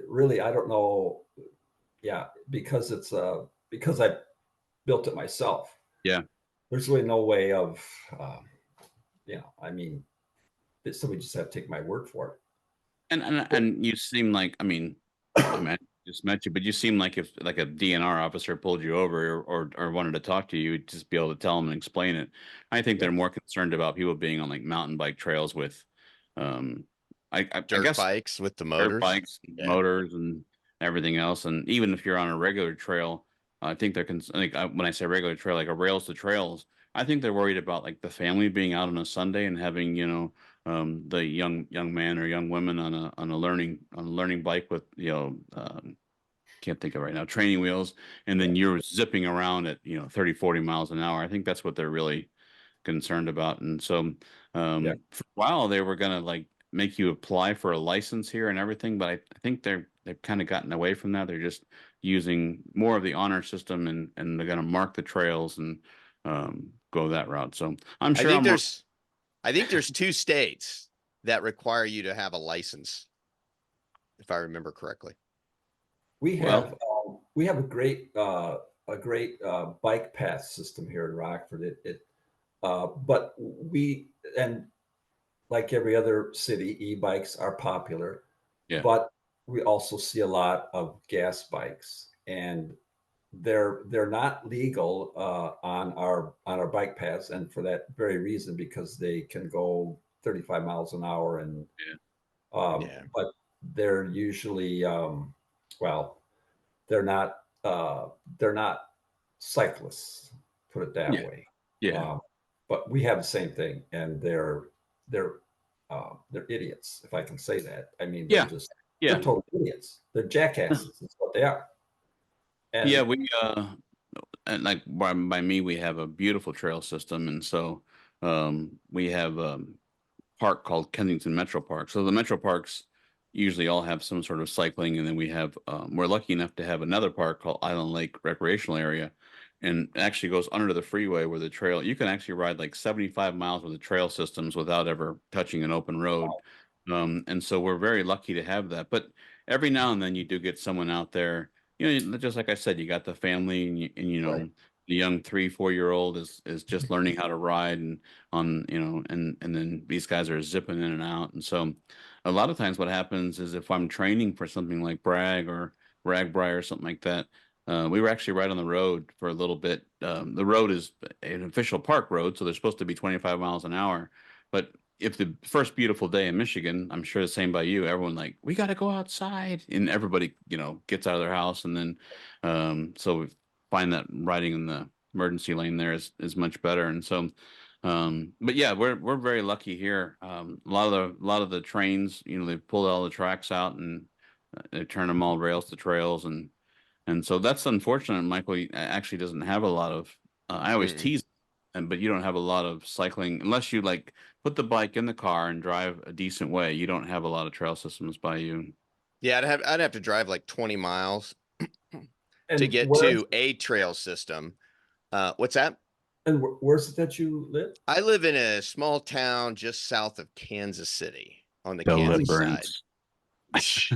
really I don't know. Yeah, because because I built it myself. Yeah. There's really no way of I mean, somebody just have to take my word for it. And you seem like, I mean, I just met you, but you seem like if like a DNR officer pulled you over or wanted to talk to you, you'd just be able to tell them and explain it. I think Yeah, they're more concerned about people being on like mountain bike trails with, um, I Dirt guess bikes with the dirt motors. bikes, Yeah. motors, and everything else. And even if you're on a regular trail, I think when I say regular trail, like a rails to trails, I think they're worried about like the family being out on a Sunday and having, the young man or young woman on a learning bike with, can't think of right now, training wheels, and then you're zipping around at 30, 40 miles an hour. I think that's what they're really concerned about. And so yeah. for a while they were gonna like make you apply for a license here and everything, but I think they've kind of gotten away from that. They're just using more of the honor system, and they're gonna mark the trails and go that route. So I'm I sure think I'm more. there's I think there's 2 states that require you to have a license, if I remember correctly. We Well, have a great bike pass system here in Rockford. But we and like every other city, e-bikes are popular, yeah, but we also see a lot of gas bikes, and they're not legal on our bike paths, and for that very reason, because they can go 35 miles an hour, and yeah, Yeah. but they're usually well, they're not they're not cyclists, put it that yeah, way. yeah, Um, but we have the same thing, and they're idiots, if I can say that. I mean, yeah, they're yeah, total idiots. They're jackasses. That's what they are. yeah. And We and like by me, we have a beautiful trail system, and so we have park called Kensington Metro Park. So the Metro Parks usually all have some sort of cycling, and then we have we're lucky enough to have another park called Island Lake Recreational Area, and it actually goes under the freeway where the trail you can actually ride like 75 miles with the trail systems without ever touching an open road. And so we're very lucky to have that. But every now and then you do get someone out there, just like I said, you got the family, and Right. the young 3, 4-year-old is just learning how to ride, and and then these guys are zipping in and out. And so a lot of times what happens is if I'm training for something like Bragg or RAGBRAI or something like that, we were actually right on the road for a little bit. The road is an official park road, so they're supposed to be 25 miles an hour. But if the first beautiful day in Michigan, I'm sure the same by you, everyone like, we got to go outside, and everybody, gets out of their house. And then, so we find that riding in the emergency lane there is much better. And so, but yeah, we're very lucky here. A lot of the trains, they pulled all the tracks out, and they turn them all rails to trails. And so that's unfortunate. Michael actually doesn't have a lot of, I always Mm-mm. tease, but you don't have a lot of cycling unless you like put the bike in the car and drive a decent way. You don't have a lot of trail systems by you. Yeah, I'd have to drive like 20 miles to And get to a trail system. What's that? where's it that you live? I live in a small town just south of Kansas City on the Kansas side. Deliverance.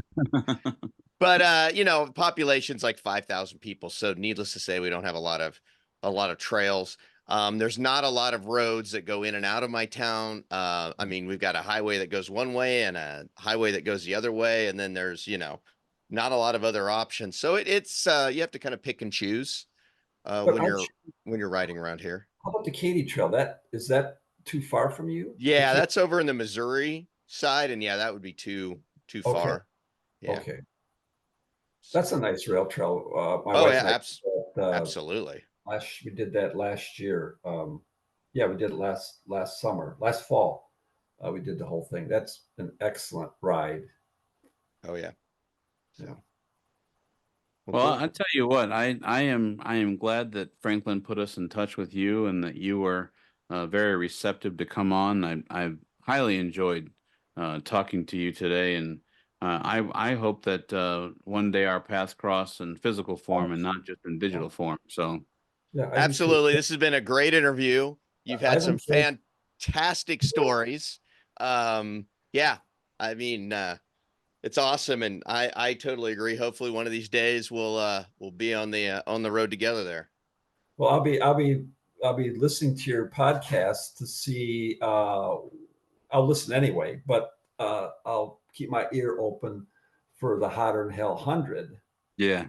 But population's like 5,000 people, so needless to say, we don't have a lot of trails. There's not a lot of roads that go in and out of my town. I mean, we've got a highway that goes one way and a highway that goes the other way, and then there's not a lot of other options. So it's you have to kind of pick and choose But when you're riding around here. how about the Katy Trail? That too far from you? Yeah, that's over in the Missouri side, and yeah, that would be too Okay. far. Yeah. Okay. That's a nice rail trail. My Oh wife yeah, and I did that, absolutely. we did that last year. Yeah, we did it last summer, last fall. We did the whole thing. That's an excellent ride. Oh yeah. So Yeah. Well, cool. I tell you what, I am glad that Franklin put us in touch with you, and that you were very receptive to come on. I've highly enjoyed talking to you today, and I hope that one day our paths cross in physical form and not just in digital form. So Yeah, I do too. Absolutely. This has been a great interview. You've had I've some enjoyed. fantastic stories. Yeah, I mean, it's awesome, and I totally agree. Hopefully, one of these days we'll be on the road together there. Well, I'll be listening to your podcast to see. I'll listen anyway, but I'll keep my ear open for the Hotter Than Hell 100. yeah,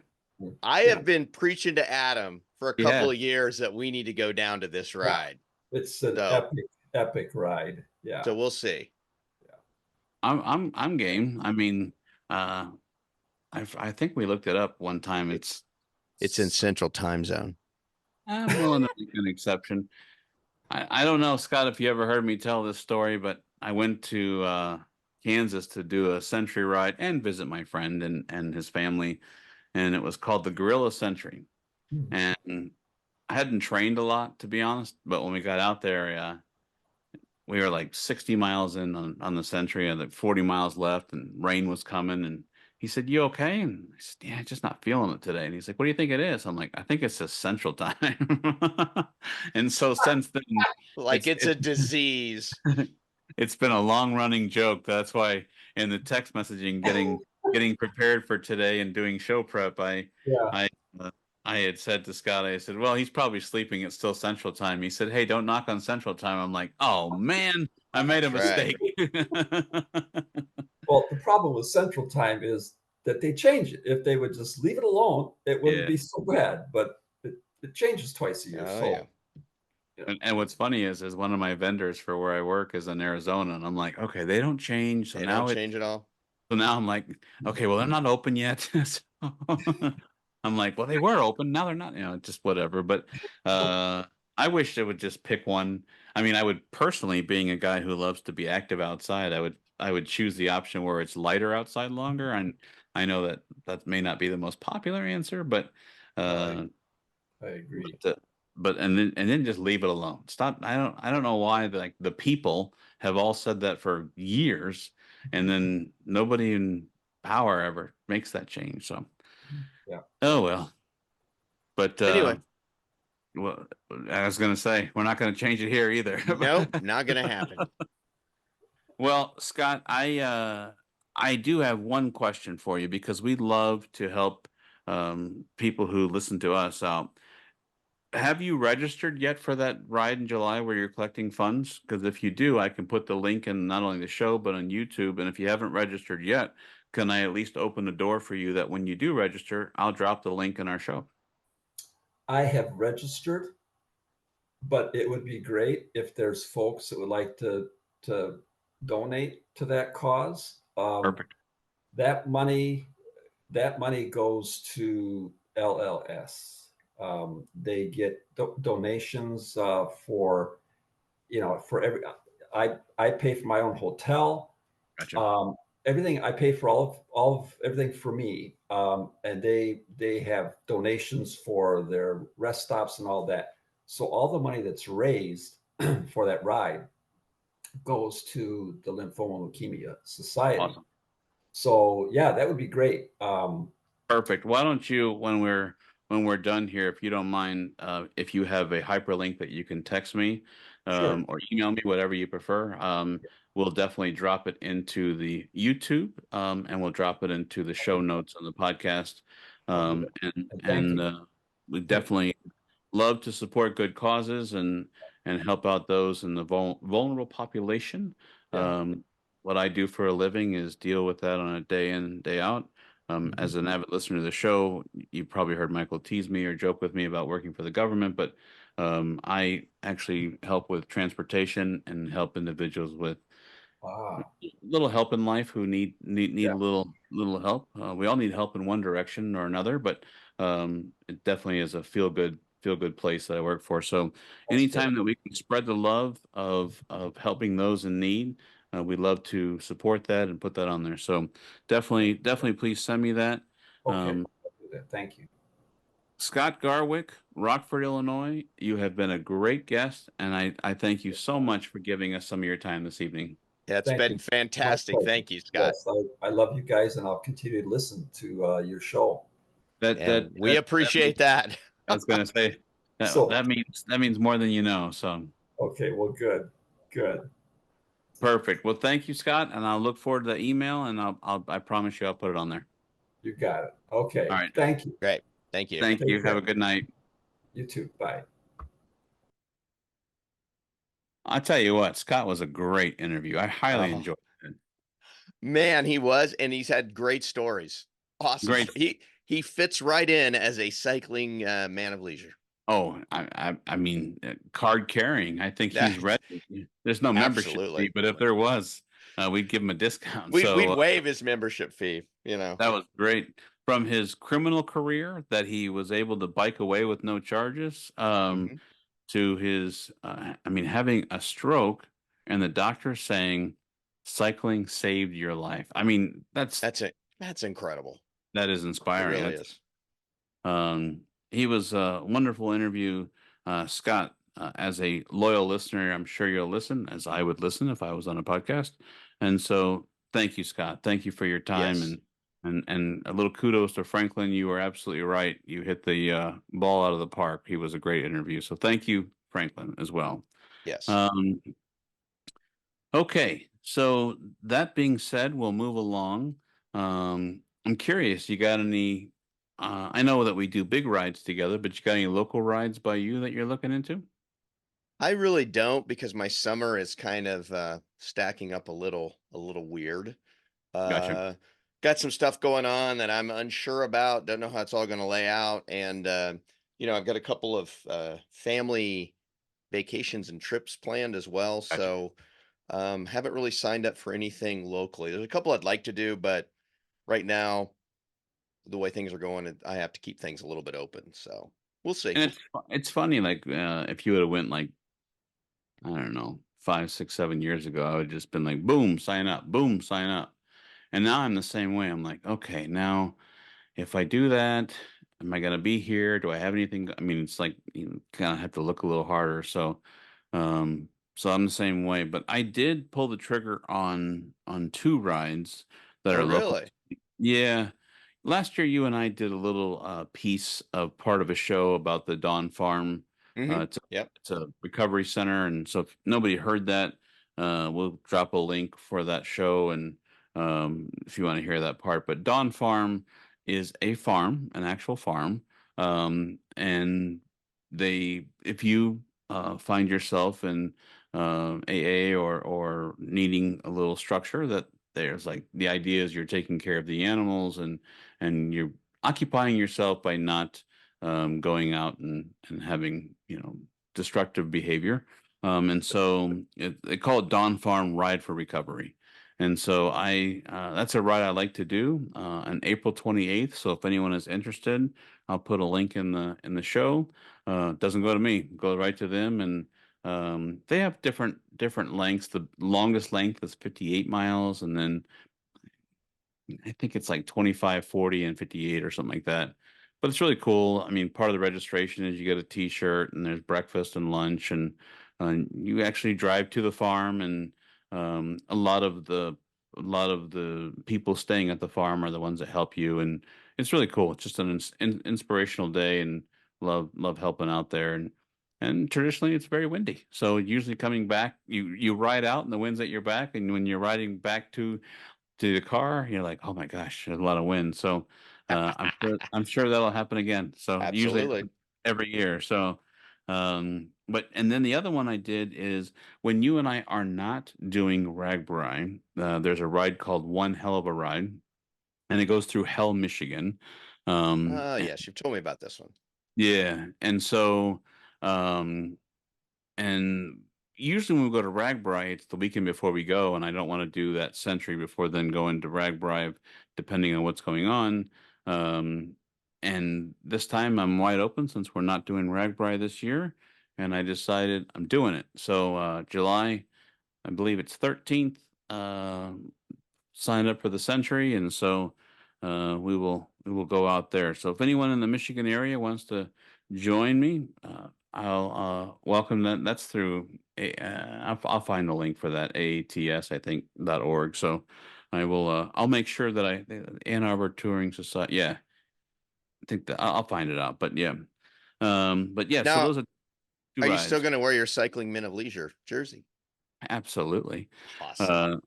I Yeah, have been preaching to Adam for a yeah, couple of years that we need to go down to this yeah. ride. It's an So epic ride. Yeah. so we'll see. I'm game. I mean, I think we looked it up one time. It's in Central Time Zone. I'm willing to make an exception. I don't know, Scott, if you ever heard me tell this story, but I went to Kansas to do a century ride and visit my friend and his family, and it was called the Gorilla Century. Hmm. And I hadn't trained a lot, to be honest, but when we got out there, we were like 60 miles in on the century, and like 40 miles left, and rain was coming. And he said, "You okay?" And I said, "Yeah, just not feeling it today." And he's like, "What do you think it is?" I'm like, "I think it's just Central Time." And so since then, Like it's it's a disease. it's been a long running joke. That's why in the text messaging, getting prepared for today and doing show prep, Yeah. I uh, I had said to Scott, I said, "Well, he's probably sleeping. It's still Central Time." He said, "Hey, don't knock on Central Time." I'm like, "Oh man, I made a That's right. mistake." Well, the problem with Central Time is that they change it. If they would just leave it alone, it wouldn't Yeah. be so bad. But it changes twice a year. Oh So yeah. And what's funny is one of my vendors for where I work is in Arizona, and I'm like, okay, they don't change. They don't change at all. So now I'm like, okay, well, they're not open yet. So I'm like, well, they were open. Now they're not, just whatever. But I wish they would just pick one. I mean, I would personally, being a guy who loves to be active outside, I would choose the option where it's lighter outside longer. And I know that may not be the most popular answer, but I uh, agree. but, and then just leave it alone. Stop. I don't know why the people have all said that for years, and then nobody in power ever makes that change. So, Yeah. oh well. But Anyway, well, I was going to say we're not going to change it here either. nope, not gonna happen. Well, Scott, I do have one question for you because we love to help people who listen to us out. Have you registered yet for that ride in July where you're collecting funds? Because if you do, I can put the link in not only the show but on YouTube. And if you haven't registered yet, can I at least open the door for you that when you do register, I'll drop the link in our show? I have registered, but it would be great if there's folks that would like to donate to that cause. Perfect. That money goes to LLS. They get donations for for every. I pay for my own hotel. Gotcha. Everything I pay for all of everything for me, and they have donations for their rest stops and all that. So all the money that's raised for that ride goes to the Lymphoma Leukemia Society. Awesome. So yeah, that would be great. Perfect. Why don't you, when we're done here, if you don't mind, if you have a hyperlink that you can text me, Sure. or email me, whatever you prefer, we'll definitely drop it into the YouTube, and we'll drop it into the show notes on the podcast. I'll do that. And And thank you. we definitely love to support good causes and help out those in the vulnerable population. Yeah. What I do for a living is deal with that on a day in, day out. As an avid listener to the show, you probably heard Michael tease me or joke with me about working for the government, but I actually help with transportation and help individuals with Ah, little help in life who need yeah. a little help. We all need help in one direction or another, but it definitely is a feel good place that I work for. So That's great. anytime that we can spread the love of helping those in need, we'd love to support that and put that on there. So definitely please send me that. Okay. Um, I'll do that. Thank you. Scott Garwick, Rockford, Illinois, you have been a great guest, and I thank you so much for giving us some of your time this evening. Yeah, it's Thank been you. My fantastic. pleasure. Thank you, Scott. Yes, I love you guys, and I'll continue to listen to your show. That that And we that that means appreciate that. I was gonna say that So, that means more than you know. So okay, well, good, good. perfect. Well, thank you, Scott, and I'll look forward to the email, and I promise you I'll put it on there. You got it. All Okay, right. thank you. Great. Thank you. Thank you. Take Have a care. good night. You too. Bye. I'll tell you what, Scott was a great interview. I highly Oh, enjoyed it. man, he was, and he's had great stories. Awesome. Great. He fits right in as a cycling man of leisure. Oh, I mean, card carrying. I think he's That ready. There's no membership fee, absolutely. but if there was, we'd give him a discount. We'd So waive his membership fee, you know. that was great. From his criminal career that he was able to bike away with no charges, Mhm. to his, I mean, having a stroke and the doctor saying cycling saved your life. I mean, That's it. That's incredible. that is It inspiring. really is. Um, he was a wonderful interview. Scott, as a loyal listener, I'm sure you'll listen as I would listen if I was on a podcast. And so thank you, Scott. Thank you for your time Yes. and a little kudos to Franklin. You were absolutely right. You hit the ball out of the park. He was a great interview. So thank you, Franklin, as well. Yes. Um, okay. So that being said, we'll move along. I'm curious, you got any I know that we do big rides together, but you got any local rides by you that you're looking into? I really don't because my summer is kind of stacking up a little weird. Gotcha. Uh, got some stuff going on that I'm unsure about. Don't know how it's all going to lay out, and I've got a couple of family vacations and trips planned as well. Gotcha. So haven't really signed up for anything locally. There's a couple I'd like to do, but right now, the way things are going, I have to keep things a little bit open. So we'll see. And it's funny, like if you would have went like, I don't know, 5, 6, 7 years ago, I would just been like, boom, sign up, boom, sign up. And now I'm the same way. I'm like, okay, now if I do that, am I gonna be here? Do I have anything? I mean, it's like you kind of have to look a little harder. So, um, So I'm the same way, but I did pull the trigger on 2 rides that Oh, are local. really? Yeah. Last year you and I did a little piece of part of a show about the Dawn Farm. Mm-hmm. It's Yep. a recovery center, and so if nobody heard that, we'll drop a link for that show, and if you want to hear that part. But Dawn Farm is a farm, an actual farm, and if you find yourself in AA or needing a little structure, that there's like the idea is you're taking care of the animals, and you're occupying yourself by not going out and having, destructive behavior. And so they call it Dawn Farm Ride for Recovery. And so that's a ride I like to do on April 28th. So if anyone is interested, I'll put a link in the show. It doesn't go to me, it goes right to them. And they have different lengths. The longest length is 58 miles, and then I think it's like 25, 40, and 58 or something like that. But it's really cool. I mean, part of the registration is you get a T-shirt, and there's breakfast and lunch, and you actually drive to the farm, and a lot of the people staying at the farm are the ones that help you, and it's really cool. It's just an inspirational day, and love helping out there, and traditionally it's very windy. So usually coming back, you ride out and the wind's at your back, and when you're riding back to the car, you're like, oh my gosh, there's a lot of wind. So I'm sure that'll happen again. So usually Absolutely. every year. So and then the other one I did is when you and I are not doing RAGBRAI, there's a ride called One Hell of a Ride, and it goes through Hell, Michigan. And Yes, you've told me about this one. yeah, and usually when we go to RAGBRAI, it's the weekend before we go, and I don't want to do that century before then going to RAGBRAI, depending on what's going on. Um, and this time I'm wide open since we're not doing RAGBRAI this year, and I decided I'm doing it. So July, I believe it's 13th, signed up for the century, and so we will go out there. So if anyone in the Michigan area wants to join me, I'll welcome that. That's through I'll find the link for that, AATS, I think .org. So I will I'll make sure that the Ann Arbor Touring Society. Yeah, I think that I'll find it out. But yeah, so Now, those are two are you still rides. going to wear your Cycling Men of Leisure jersey? Absolutely. Awesome. Uh,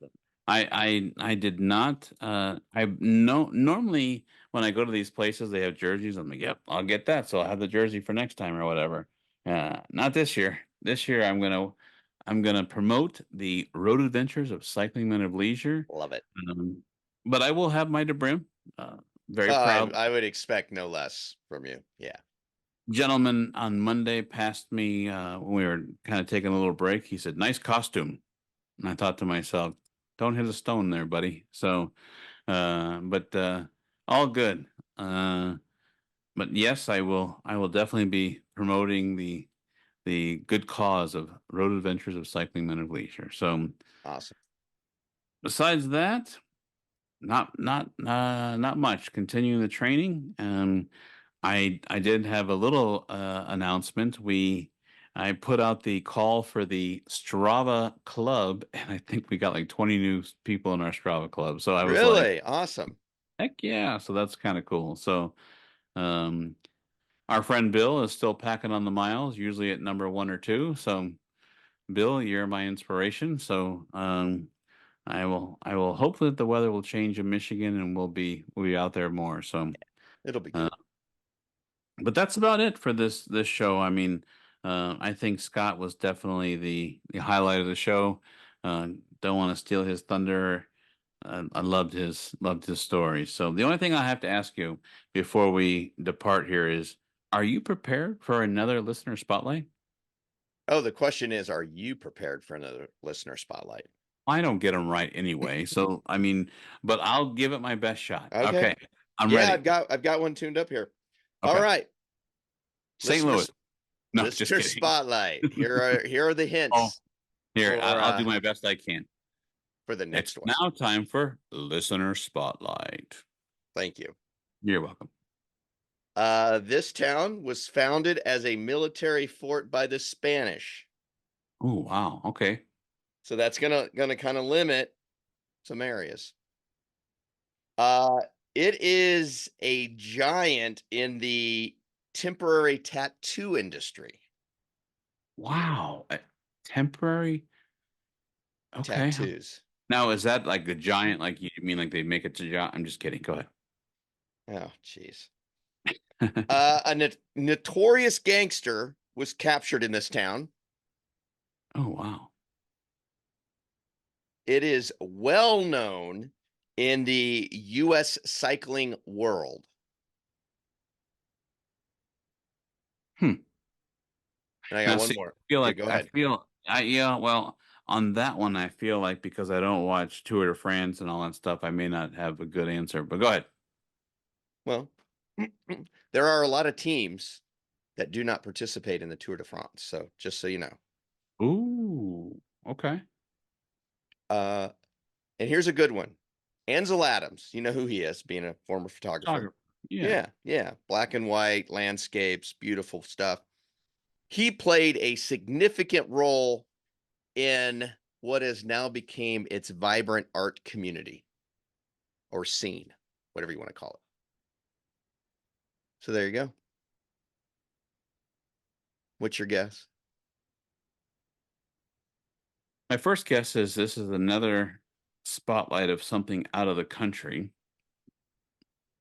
I did not. I no normally when I go to these places they have jerseys. I'm like, yep, I'll get that. So I'll have the jersey for next time or whatever. Not this year. This year I'm gonna promote the road adventures of Cycling Men of Leisure. Love it. Um, but I will have my debrim. Uh, very I proud. I would expect no less from you. Yeah. Gentleman on Monday passed me when we were kind of taking a little break. He said, "Nice costume." And I thought to myself, don't hit a stone there, buddy. So, but all good. But yes, I will definitely be promoting the good cause of road adventures of Cycling Men of Leisure. So, Awesome. besides that, not much. Continuing the training. I did have a little announcement. I put out the call for the Strava Club, and I think we got like 20 new people in our Strava Club. So I was like, Really awesome. heck yeah! So that's kind of cool. So um, our friend Bill is still packing on the miles, usually at number 1 or 2. So Bill, you're my inspiration. So I will hope that the weather will change in Michigan, and we'll be out there more. So. It'll be Uh, good. but that's about it for this show. I mean, I think Scott was definitely the highlight of the show. Don't want to steal his thunder. I loved his story. So the only thing I have to ask you before we depart here is, are you prepared for another listener spotlight? Oh, the question is, are you prepared for another listener spotlight? I don't get them right anyway. So I mean, but I'll give it my best shot. Okay. Okay, I'm Yeah, ready. I've got one tuned up here. All Okay, right. St. Listener Louis. No, just listener kidding. spotlight. Here are the Oh, hints here, for I'll do my best I can. the next It's one. now time for Listener Spotlight. Thank you. You're welcome. This town was founded as a military fort by the Spanish. Oh, wow. Okay. So that's gonna kind of limit some areas. Uh, it is a giant in the temporary tattoo industry. Wow. Temporary. Okay. Tattoos. Now, is that like the giant? Like you mean like they make it to giant? I'm just kidding. Go Oh, jeez. ahead. A notorious gangster was captured in this town. Oh, wow. It is well known in the U.S. cycling world. Hmm. And I got Now, one see, more. I feel Okay, like go ahead. yeah, well, on that one, I feel like because I don't watch Tour de France and all that stuff, I may not have a good answer, but go ahead. Well, there are a lot of teams that do not participate in the Tour de France. So just so you know. Ooh, okay. Uh, and here's a good one. Ansel Adams, you know who he is, being a former photographer. Photographer. Yeah. Yeah, yeah. Black and white landscapes, beautiful stuff. He played a significant role in what has now became its vibrant art community or scene, whatever you want to call it. So there you go. What's your guess? My first guess is this is another spotlight of something out of the country.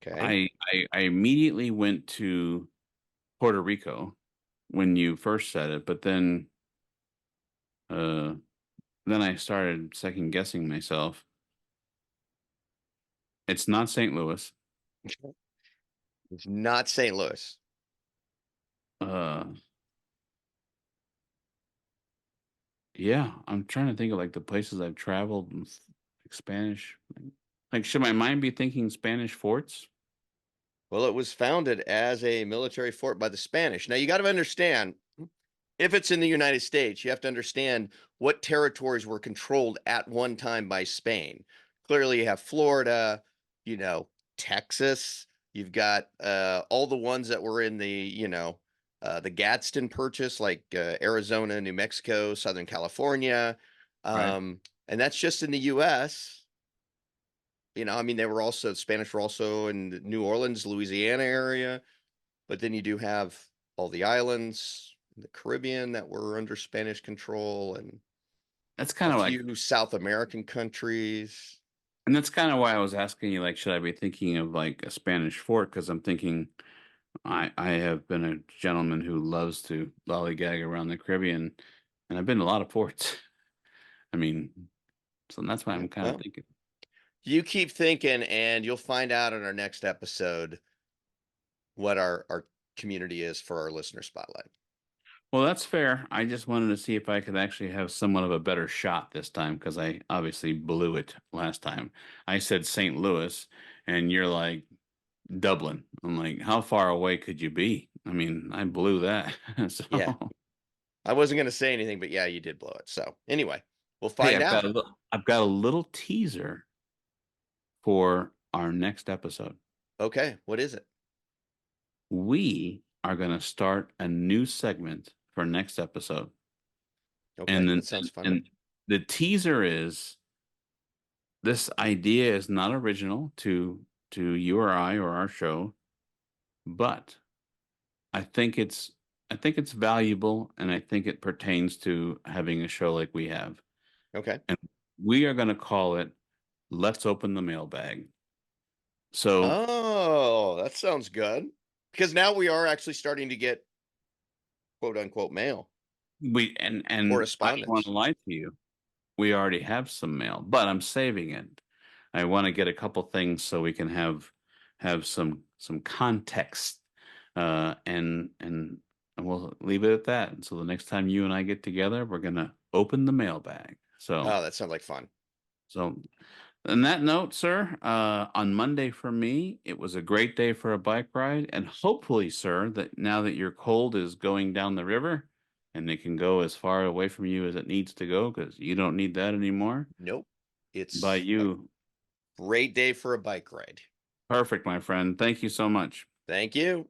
Okay. I immediately went to Puerto Rico when you first said it, but uh then I started second guessing myself. It's not St. Louis. It's not St. Louis. Uh yeah, I'm trying to think of like the places I've traveled and like Spanish. Like should my mind be thinking Spanish forts? Well, it was founded as a military fort by the Spanish. Now, you got to understand, if it's in the United States, you have to understand what territories were controlled at one time by Spain. Clearly, you have Florida, you know, Texas. You've got all the ones that were in the Gadsden Purchase, like Arizona, New Mexico, Southern California. Right. And that's just in the U.S. I mean, Spanish were also in the New Orleans, Louisiana area, but then you do have all the islands in the Caribbean that were under Spanish control and That's a kind of like few South American countries. and that's kind of why I was asking you like should I be thinking of like a Spanish fort because I'm thinking I have been a gentleman who loves to lollygag around the Caribbean and I've been to a lot of ports. I mean, so that's why Yeah, I'm kind of well, thinking. you keep thinking, and you'll find out in our next episode what our community is for our listener spotlight. Well, that's fair. I just wanted to see if I could actually have somewhat of a better shot this time because I obviously blew it last time. I said St. Louis, and you're like Dublin. I'm like, how far away could you be? I mean, I blew that. So, Yeah, I wasn't going to say anything, but yeah, you did blow it. So anyway, we'll hey, find out. I've got a little teaser for our next episode. Okay, what is it? We are going to start a new segment for next episode. Okay, And then that sounds fun. and the teaser is this idea is not original to you or I or our show, but I think it's valuable and I think it pertains to having a show like we have. Okay. And we are going to call it Let's Open the Mailbag. So Oh, that sounds good. Because now we are actually starting to get quote unquote mail we and I don't want correspondence. to lie to you. We already have some mail, but I'm saving it. I want to get a couple things so we can have some context, and we'll leave it at that. And so the next time you and I get together, we're gonna open the mailbag. Oh, that sounds like fun. So on that note, sir, on Monday for me, it was a great day for a bike ride, and hopefully, sir, that now that your cold is going down the river, and it can go as far away from you as it needs to go, because you don't need that anymore. Nope. By It's a you, great day for a bike ride. perfect, my friend. Thank you so much. Thank you.